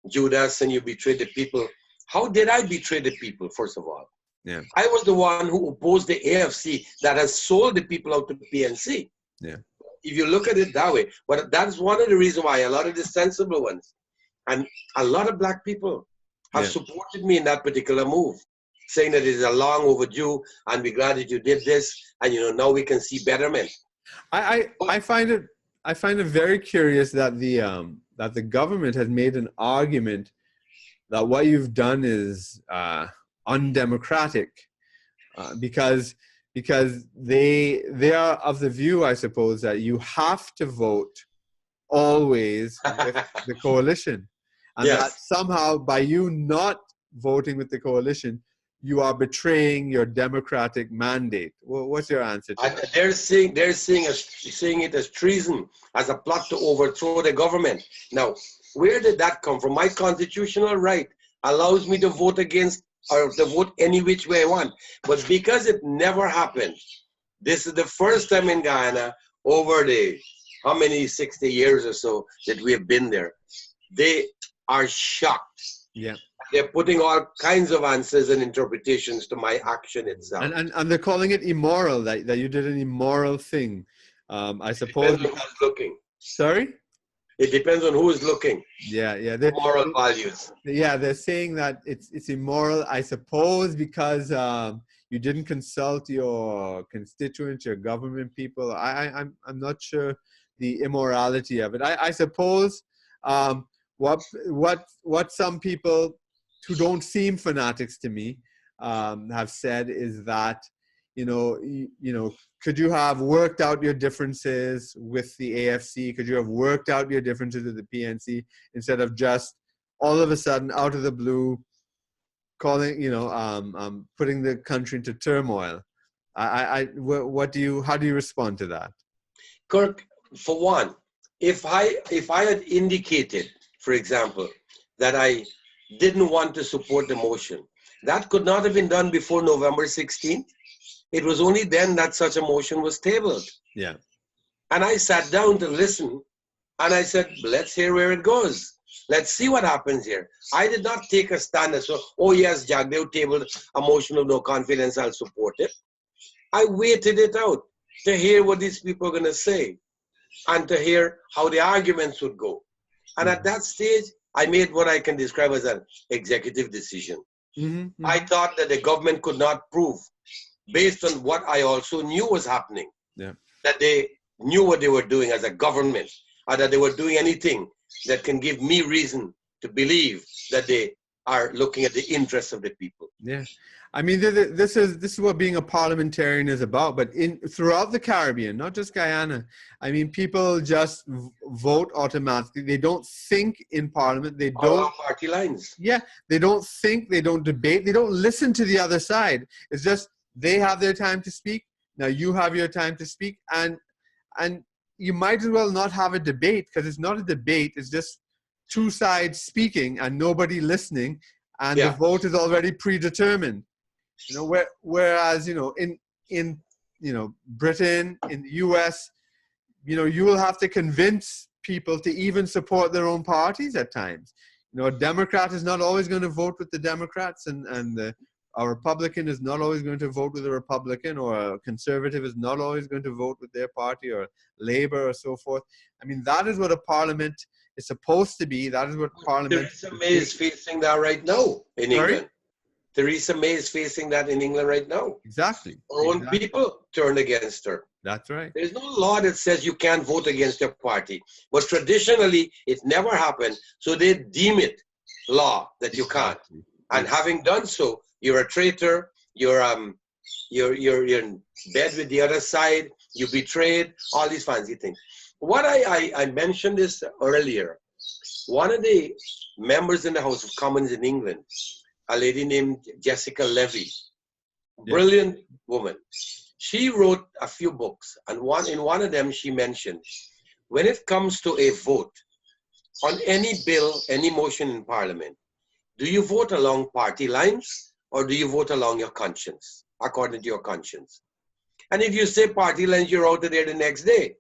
Judas and you betrayed the people, how did I betray the people, first of all? Yeah. I was the one who opposed the AFC that has sold the people out to the PNC. Yeah. If you look at it that way, but that's one of the reasons why a lot of the sensible ones and a lot of black people have supported me in that particular move, saying that it is a long overdue and we're glad that you did this, and you know, now we can see betterment. I find it very curious that the government has made an argument that what you've done is undemocratic, because they are of the view, I suppose, that you have to vote always with the coalition, and that somehow by you not voting with the coalition, you are betraying your democratic mandate. Well, what's your answer to that? They're seeing it as treason, as a plot to overthrow the government. Now, where did that come from? My constitutional right allows me to vote against or to vote any which way I want. But because it never happened, this is the first time in Guyana over the, how many, 60 years or so that we have been there, they are shocked. Yeah. They're putting all kinds of answers and interpretations to my action itself. And they're calling it immoral, that you did an immoral thing. I suppose. Depends on who's looking. Sorry? It depends on who is looking. Yeah. Moral values. Yeah, they're saying that it's immoral, I suppose, because you didn't consult your constituents, your government people. I'm not sure the immorality of it. I suppose what some people who don't seem fanatics to me have said is that, you know, could you have worked out your differences with the AFC? Could you have worked out your differences with the PNC instead of just all of a sudden, out of the blue, calling, you know, putting the country into turmoil? How do you respond to that? Kirk, for one, if I had indicated, for example, that I didn't want to support the motion, that could not have been done before November 16th. It was only then that such a motion was tabled. Yeah. And I sat down to listen, and I said, let's hear where it goes. Let's see what happens here. I did not take a stand and say, oh yes, Jagdev tabled a motion of no confidence, I'll support it. I waited it out to hear what these people are going to say and to hear how the arguments would go. And at that stage, I made what I can describe as an executive decision. I thought that the government could not prove, based on what I also knew was happening, that they knew what they were doing as a government, or that they were doing anything that can give me reason to believe that they are looking at the interests of the people. Yeah. I mean, this is what being a parliamentarian is about. But throughout the Caribbean, not just Guyana, I mean, people just vote automatically. They don't think in Parliament. They don't along party lines. Yeah, they don't think. They don't debate. They don't listen to the other side. It's just they have their time to speak. Now you have your time to speak, and you might as well not have a debate, because it's not a debate. It's just two sides speaking and nobody listening, and the vote is already predetermined. You know, whereas, you know, in Britain, in the US, you know, you will have to convince people to even support their own parties at times. You know, a Democrat is not always going to vote with the Democrats, and a Republican is not always going to vote with a Republican, or a conservative is not always going to vote with their party, or Labour, or so forth. I mean, that is what a parliament is supposed to be. That is what parliament. Theresa May is facing that right now in England. Theresa May is facing that in England right now. Exactly. Her own people turned against her. That's right. There's no law that says you can't vote against your party, but traditionally it never happened. So they deem it law that you can't. And having done so, you're a traitor. You're in bed with the other side. You betrayed. All these fancy things. What I mentioned this earlier. One of the members in the House of Commons in England, a lady named Jessica Levy, brilliant woman. She wrote a few books, and in one of them she mentioned, when it comes to a vote on any bill, any motion in Parliament, do you vote along party lines or do you vote along your conscience, according to your conscience? And if you say party lines, you're out of there the next day.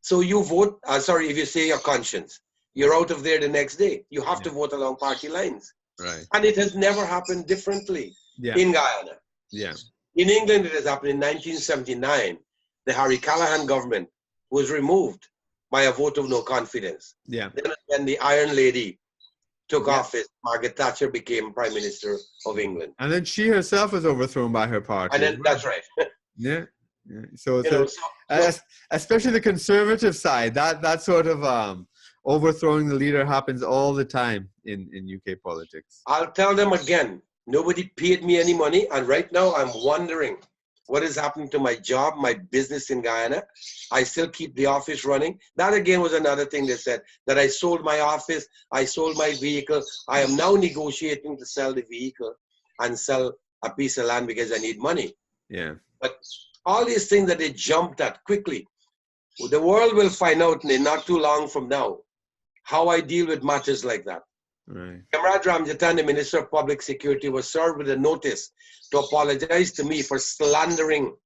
So you vote, if you say your conscience, you're out of there the next day. You have to vote along party lines. Right. And it has never happened differently in Guyana. Yeah. In England, it has happened in 1979. The Harry Callaghan government was removed by a vote of no confidence. Yeah. Then when the Iron Lady took office, Margaret Thatcher became Prime Minister of England. And then she herself was overthrown by her party. And then, that's right. Yeah. So, especially the conservative side, that sort of overthrowing the leader happens all the time in UK politics. I'll tell them again, nobody paid me any money, and right now I'm wondering what is happening to my job, my business in Guyana. I still keep the office running. That again was another thing they said, that I sold my office, I sold my vehicle. I am now negotiating to sell the vehicle and sell a piece of land because I need money. Yeah. But all these things that they jumped at quickly, the world will find out in not too long from now how I deal with matters like that. Right. Comrade Ramjatan, the Minister of Public Security, was served with a notice to apologize to me for slandering.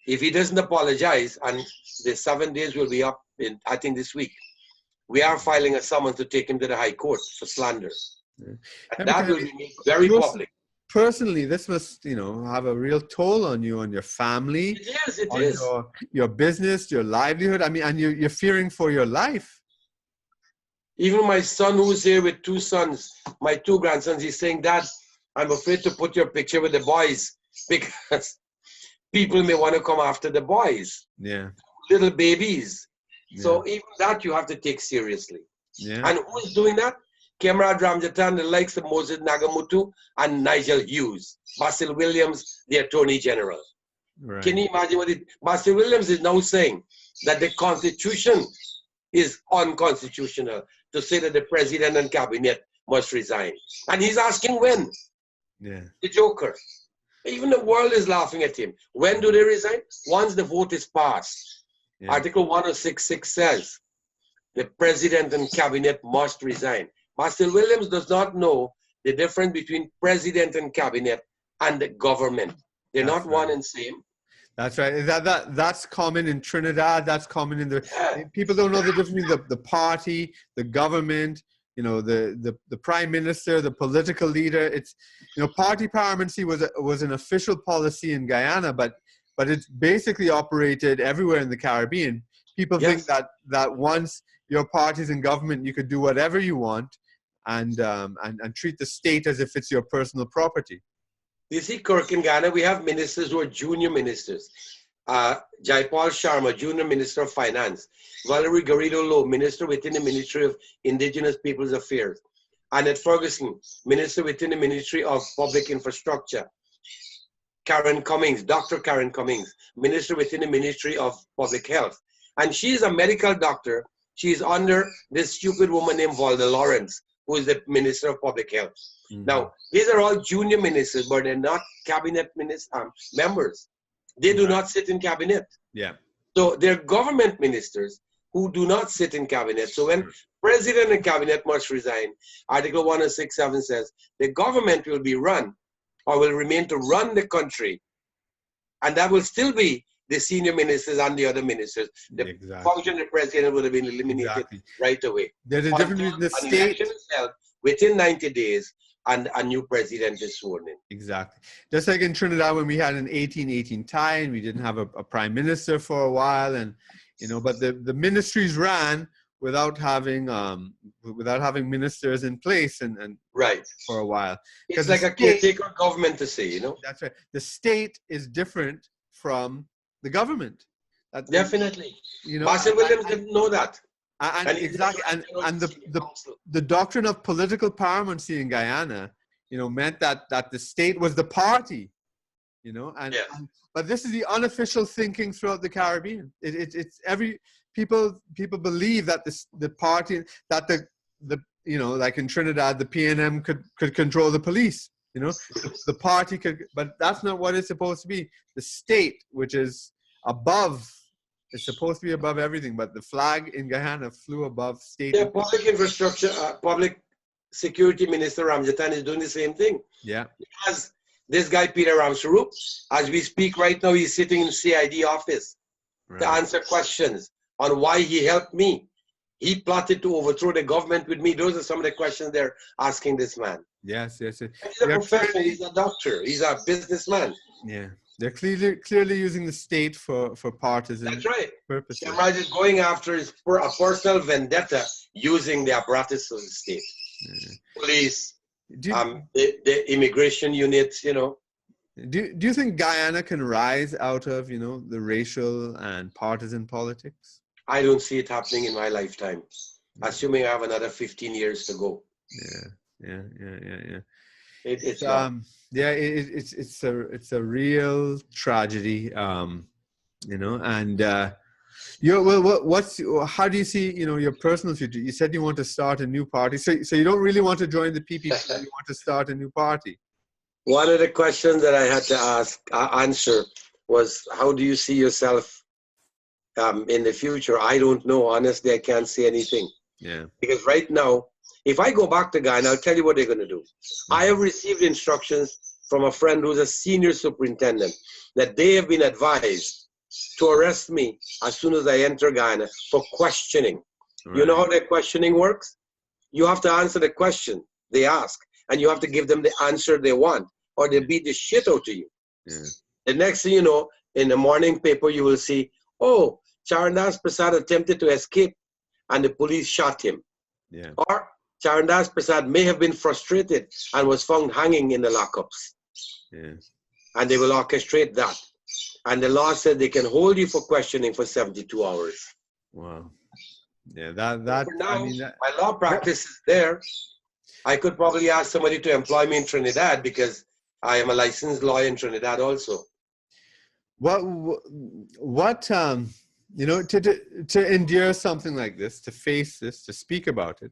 If he doesn't apologize, and the 7 days will be up in, I think, this week, we are filing a summons to take him to the High Court for slander. Yeah. And that will be made very public. Personally, this must, have a real toll on you, on your family. It is. Your business, your livelihood. I mean, and you're fearing for your life. Even my son, who's here with two sons, my two grandsons, he's saying, Dad, I'm afraid to put your picture with the boys because people may want to come after the boys. Yeah. Little babies. Yeah. So even that you have to take seriously. Yeah. And who is doing that? Comrade Ramjatan, the likes of Moses Nagamutu and Nigel Hughes. Basil Williams, the Attorney General. Right. Can you imagine what Basil Williams is now saying? That the Constitution is unconstitutional, to say that the President and Cabinet must resign. And he's asking when? Yeah. The Joker. Even the world is laughing at him. When do they resign? Once the vote is passed. Yeah. Article 106.6 says, the president and cabinet must resign. Marcel Williams does not know the difference between president and cabinet and the government. They're not one and same. That's right. That's common in Trinidad. That's common in the people don't know the difference between the party, the government, you know, the prime minister, the political leader. It's, you know, party paramountcy was an official policy in Guyana, but it's basically operated everywhere in the Caribbean. People think that once your party's in government, you could do whatever you want and treat the state as if it's your personal property. You see, Kirk, in Ghana, we have ministers who are junior ministers. Jaipal Sharma, Junior Minister of Finance. Valerie Garrido Lowe, Minister within the Ministry of Indigenous Peoples Affairs. Annette Ferguson, Minister within the Ministry of Public Infrastructure. Karen Cummings, Dr. Karen Cummings, Minister within the Ministry of Public Health. And she's a medical doctor. She's under this stupid woman named Valda Lawrence, who is the Minister of Public Health. Mm-hmm. Now, these are all junior ministers, but they're not cabinet members. They do not sit in cabinet. Yeah. So they're government ministers who do not sit in cabinet. So when president and cabinet must resign, Article 106.7 says the government will be run or will remain to run the country. And that will still be the senior ministers and the other ministers. The function of the president would have been eliminated right away. There's a difference between the state within 90 days and a new president is sworn in. Exactly. Just like in Trinidad when we had an 1818 tie and we didn't have a prime minister for a while, and you know, but the ministries ran without having ministers in place and right for a while. It's like a caretaker government to say, you know. That's right. The state is different from the government. Definitely. You know, Marcel Williams didn't know that. And exactly, and the doctrine of political paramountcy in Guyana, you know, meant that the state was the party, you know, but this is the unofficial thinking throughout the Caribbean. It's every people believe that the party, that the you know, like in Trinidad, the PNM could control the police, you know, the party could, but that's not what it's supposed to be. The state, which is above. It's supposed to be above everything, but the flag in Guyana flew above state. Yeah, public infrastructure, public security minister Ramjatan is doing the same thing. Yeah. As this guy, Peter Ramsarup, as we speak right now, he's sitting in CID office to answer questions on why he helped me. He plotted to overthrow the government with me. Those are some of the questions they're asking this man. Yes. He's a professional, he's a doctor, he's a businessman. Yeah. They're clearly using the state for partisan purposes. Shamraj is going after a personal vendetta using the apparatus of the state. Police, the immigration units, you know. Do you think Guyana can rise out of, you know, the racial and partisan politics? I don't see it happening in my lifetime, assuming I have another 15 years to go. Yeah. It's a real tragedy, you know. And how do you see, you know, your personal future? You said you want to start a new party, so you don't really want to join the PPP. You want to start a new party. One of the questions that I had to answer was, how do you see yourself in the future? I don't know. Honestly, I can't say anything. Yeah. Because right now, if I go back to Guyana, I'll tell you what they're going to do. I have received instructions from a friend who's a senior superintendent that they have been advised to arrest me as soon as I enter Guyana for questioning. Right. You know how their questioning works? You have to answer the question they ask, and you have to give them the answer they want, or they'll beat the shit out of you. Yeah. The next thing you know, in the morning paper, you will see, oh, Charrandass Persaud attempted to escape, and the police shot him. Yeah. Or Charrandass Persaud may have been frustrated and was found hanging in the lockups. Yeah. And they will orchestrate that. And the law said they can hold you for questioning for 72 hours. Wow. Yeah, that for now, I mean, my law practice is there. I could probably ask somebody to employ me in Trinidad because I am a licensed lawyer in Trinidad also. What you know, to endure something like this, to face this, to speak about it,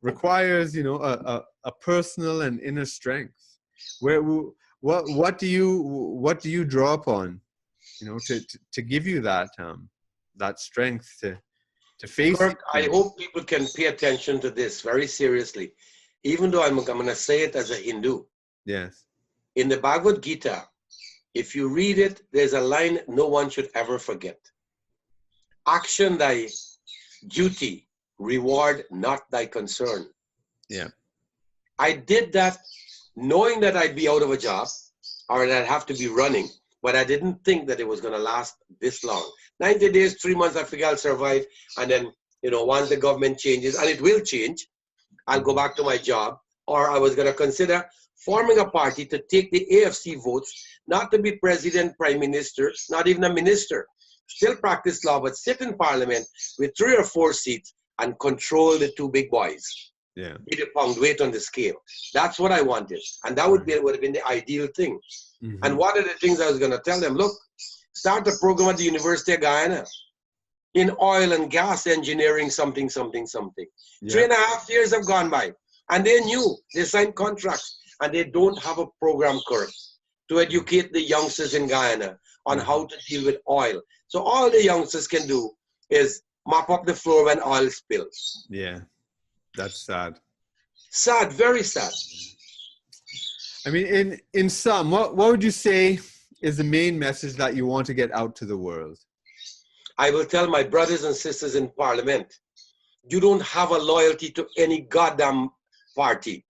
requires, you know, a personal and inner strength. what do you draw upon, you know, to give you that that strength to face Kirk, I it? hope people can pay attention to this very seriously, even though I'm going to say it as a Hindu. Yes. In the Bhagavad Gita, if you read it, there's a line no one should ever forget. Action thy duty, reward not thy concern. Yeah. I did that knowing that I'd be out of a job or that I'd have to be running, but I didn't think that it was going to last this long. 90 days, 3 months, I figure I'll survive. And then, you know, once the government changes, and it will change, I'll go back to my job. Or I was going to consider forming a party to take the AFC votes, not to be president, prime minister, not even a minister, still practice law, but sit in parliament with 3 or 4 seats and control the 2 big boys. Yeah. Be the pound weight on the scale. That's what I wanted. And that would have been the ideal thing. Mm-hmm. And one of the things I was going to tell them, look, start a program at the University of Guyana in oil and gas engineering, something. Yeah. 3.5 years have gone by. And they knew, they signed contracts, and they don't have a program, Kirk, to educate the youngsters in Guyana on how to deal with oil. So all the youngsters can do is mop up the floor when oil spills. Yeah, that's sad. Sad, very sad. I mean, in sum, what would you say is the main message that you want to get out to the world? I will tell my brothers and sisters in Parliament, you don't have a loyalty to any goddamn party.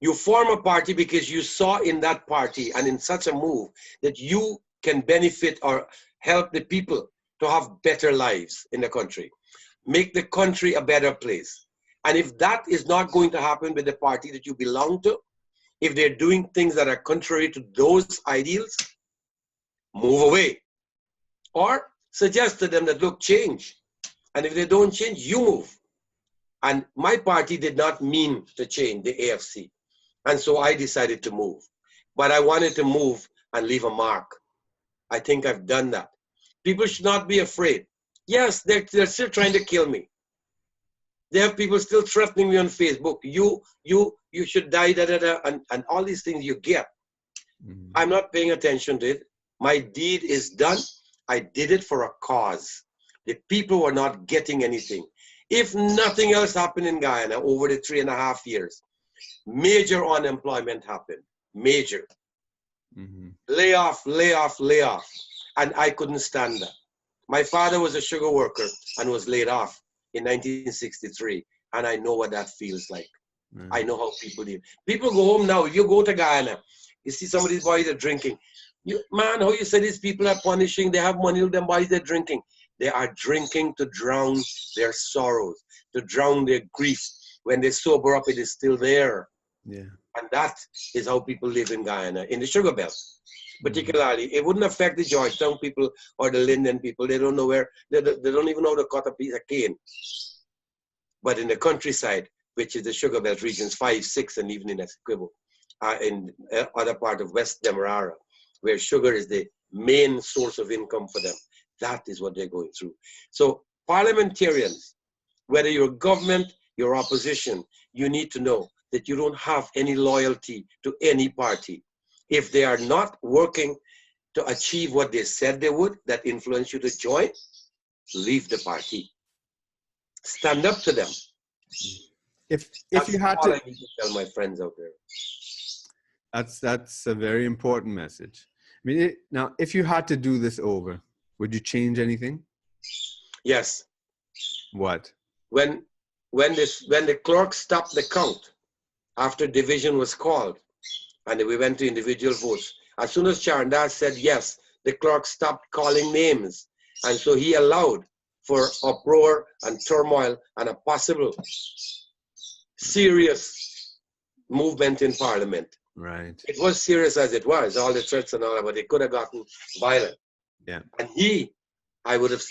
You form a party because you saw in that party and in such a move that you can benefit or help the people to have better lives in the country. Make the country a better place. And if that is not going to happen with the party that you belong to, if they're doing things that are contrary to those ideals, move away. Or suggest to them that, look, change. And if they don't change, you move. And my party did not mean to change, the AFC. And so I decided to move. But I wanted to move and leave a mark. I think I've done that. People should not be afraid. Yes, they're still trying to kill me. There are people still threatening me on Facebook. You should die, and all these things you get. Mm-hmm. I'm not paying attention to it. My deed is done. I did it for a cause. The people were not getting anything. If nothing else happened in Guyana over the 3.5 years, major unemployment happened. Major. Mm-hmm. Layoff. And I couldn't stand that. My father was a sugar worker and was laid off in 1963. And I know what that feels like. Mm-hmm. I know how people live. People go home now. You go to Guyana, you see some of these boys are drinking. Man, how you say these people are punishing? They have money, them boys, they're drinking. They are drinking to drown their sorrows, to drown their grief. When they sober up, it is still there. Yeah. And that is how people live in Guyana, in the sugar belt. Particularly, it wouldn't affect the Georgetown people or the Linden people. They don't know where, they don't even know how to cut a piece of cane. But in the countryside, which is the sugar belt regions, 5, 6, and even in Essequibo, in other part of West Demerara, where sugar is the main source of income for them. That is what they're going through. So parliamentarians, whether you're government, you're opposition, you need to know that you don't have any loyalty to any party. If they are not working to achieve what they said they would, that influence you to join, leave the party. Stand up to them. If you had to, I need to tell my friends out there. That's a very important message. I mean, now, if you had to do this over, would you change anything? Yes. What? When the clerk stopped the count after division was called, and we went to individual votes, as soon as Charrandass said yes, the clerk stopped calling names, and so he allowed for uproar and turmoil and a possible serious movement in Parliament. Right. It was serious as it was, all the threats and all that, but it could have gotten violent. Yeah. And I would have,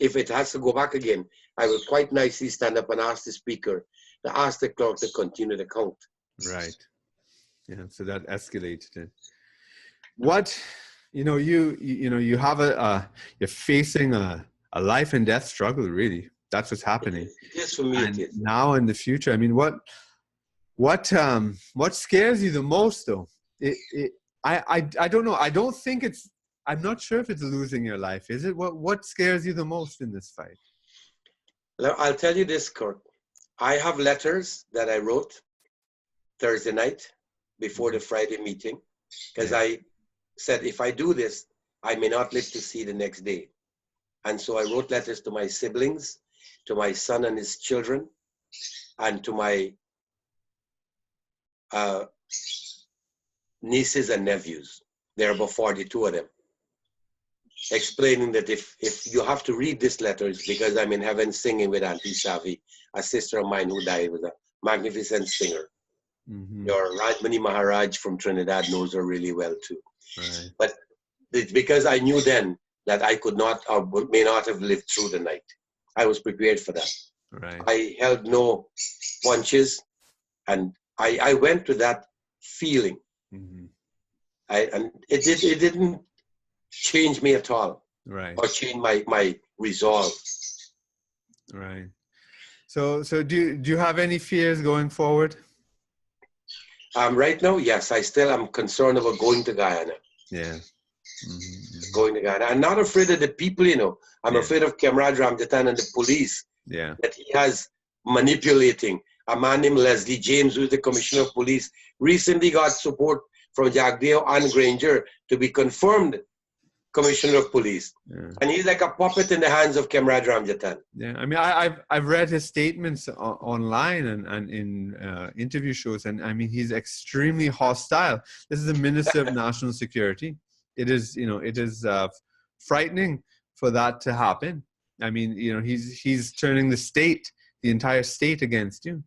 if it has to go back again, I would quite nicely stand up and ask the speaker to ask the clerk to continue the count. Right. Yeah. So that escalated it. What, you have you're facing a life and death struggle, really. That's what's happening. It is for me. And it is. Now in the future, I mean, what scares you the most, though? I don't know. I don't think it's, I'm not sure if it's losing your life. Is it? What scares you the most in this fight? I'll tell you this, Kurt. I have letters that I wrote Thursday night before the Friday meeting, because I said, if I do this, I may not live to see the next day. And so I wrote letters to my siblings, to my son and his children, and to my nieces and nephews. There are about 42 of them. Explaining that if you have to read this letter, it's because I'm in heaven singing with Auntie Savi, a sister of mine who died, was a magnificent singer. Your Rajmani Maharaj from Trinidad knows her really well too. Right. But it's because I knew then that I could not or may not have lived through the night. I was prepared for that. Right. I held no punches, and I went to that feeling. And it didn't change me at all. Right. Or change my resolve. Right. So do you have any fears going forward? Right now, yes, I still am concerned about going to Guyana. Yeah. Going to Guyana. I'm not afraid of the people, you know. I'm afraid of Comrade Ramjatan and the police. Yeah. That he has manipulating. A man named Leslie James, who's the Commissioner of Police, recently got support from Jagdeo and Granger to be confirmed Commissioner of Police. And he's like a puppet in the hands of Comrade Ramjatan. Yeah, I mean, I've read his statements online and in interview shows, and I mean, he's extremely hostile. This is a Minister of National Security. It is, you know, it is frightening for that to happen. I mean, you know, he's turning the entire state against you.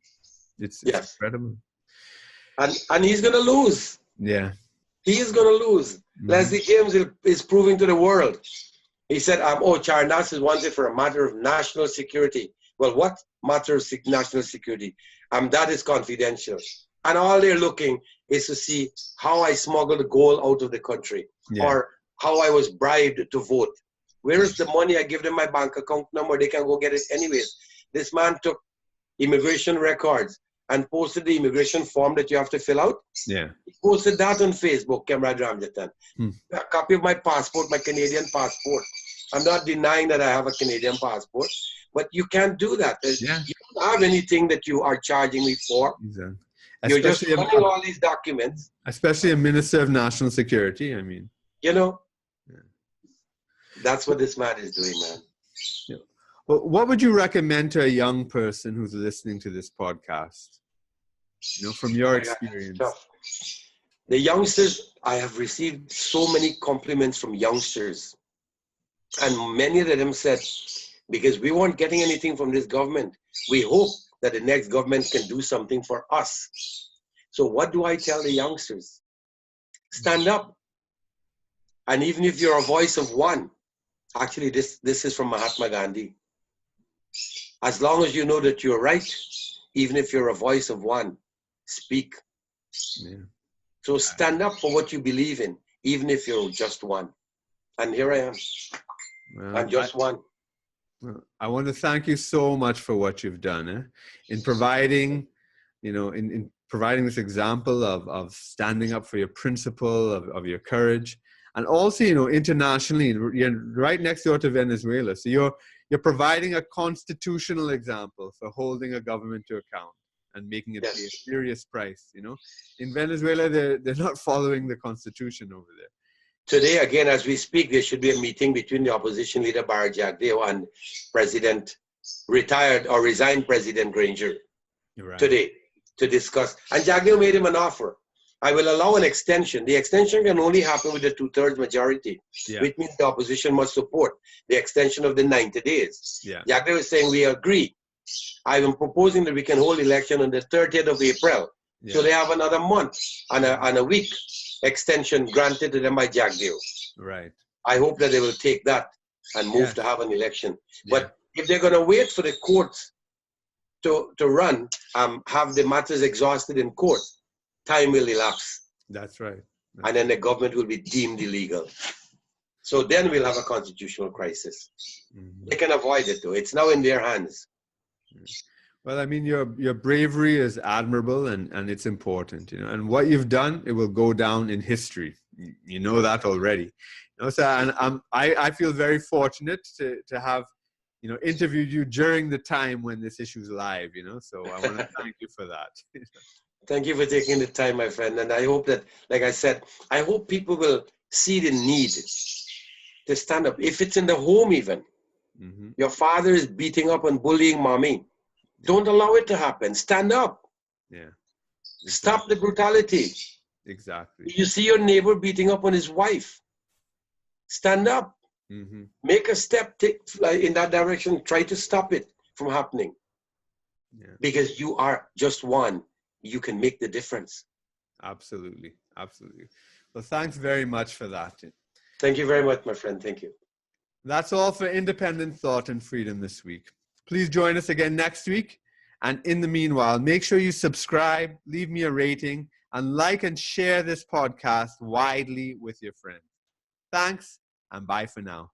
It's incredible. And he's going to lose. Yeah. He is going to lose. Leslie James is proving to the world. He said, Charrandass is wanted for a matter of national security. Well, what matter of national security? That is confidential. And all they're looking is to see how I smuggled gold out of the country or how I was bribed to vote. Where is the money? I give them my bank account number. They can go get it anyways. This man took immigration records and posted the immigration form that you have to fill out. Yeah. He posted that on Facebook, Comrade Ramjatan. A copy of my passport, my Canadian passport. I'm not denying that I have a Canadian passport, but you can't do that. You don't have anything that you are charging me for. Exactly. You're just running all these documents. Especially a Minister of National Security, I mean. You know, that's what this man is doing, man. Yeah. Well, what would you recommend to a young person who's listening to this podcast? You know, from your experience. The youngsters, I have received so many compliments from youngsters. And many of them said, because we weren't getting anything from this government, we hope that the next government can do something for us. So what do I tell the youngsters? Stand up. And even if you're a voice of one, actually this is from Mahatma Gandhi. As long as you know that you're right, even if you're a voice of one, speak. Yeah. So stand up for what you believe in, even if you're just one. And here I am. Well, I'm just one. I want to thank you so much for what you've done in providing, you know, in providing this example of standing up for your principle, of your courage, and also, you know, internationally, you're right next door to Venezuela. So you're providing a constitutional example for holding a government to account and making it pay a serious price. You know, in Venezuela, they're not following the constitution over there. Today, again, as we speak, there should be a meeting between the opposition leader, Barra Jagdeo, and retired or resigned President Granger today to discuss. And Jagdeo made him an offer. I will allow an extension. The extension can only happen with a 2/3 majority, which means the opposition must support the extension of the 90 days. Jagdeo is saying, we agree. I am proposing that we can hold election on the 30th of April. So they have another month and a week extension granted to them by Jagdeo. Right. I hope that they will take that and move to have an election. But if they're going to wait for the courts to run, have the matters exhausted in court, time will elapse. That's right. And then the government will be deemed illegal. So then we'll have a constitutional crisis. They can avoid it though. It's now in their hands. Well, I mean, your bravery is admirable and it's important, you know, and what you've done, it will go down in history. You know that already. You know, so and I feel very fortunate to have, you know, interviewed you during the time when this issue's live, you know, so I want to thank you for that. Thank you for taking the time, my friend. And I hope that, like I said, I hope people will see the need to stand up. If it's in the home even, Mm-hmm. your father is beating up and bullying mommy. Don't allow it to happen. Stand up. Yeah. Stop the brutality. Exactly. You see your neighbor beating up on his wife. Stand up. Mm-hmm. Make a step in that direction. Try to stop it from happening. Yeah. Because you are just one. You can make the difference. Absolutely. Absolutely. Well, thanks very much for that. Thank you very much, my friend. Thank you. That's all for Independent Thought and Freedom this week. Please join us again next week. And in the meanwhile, make sure you subscribe, leave me a rating, and like and share this podcast widely with your friends. Thanks, and bye for now.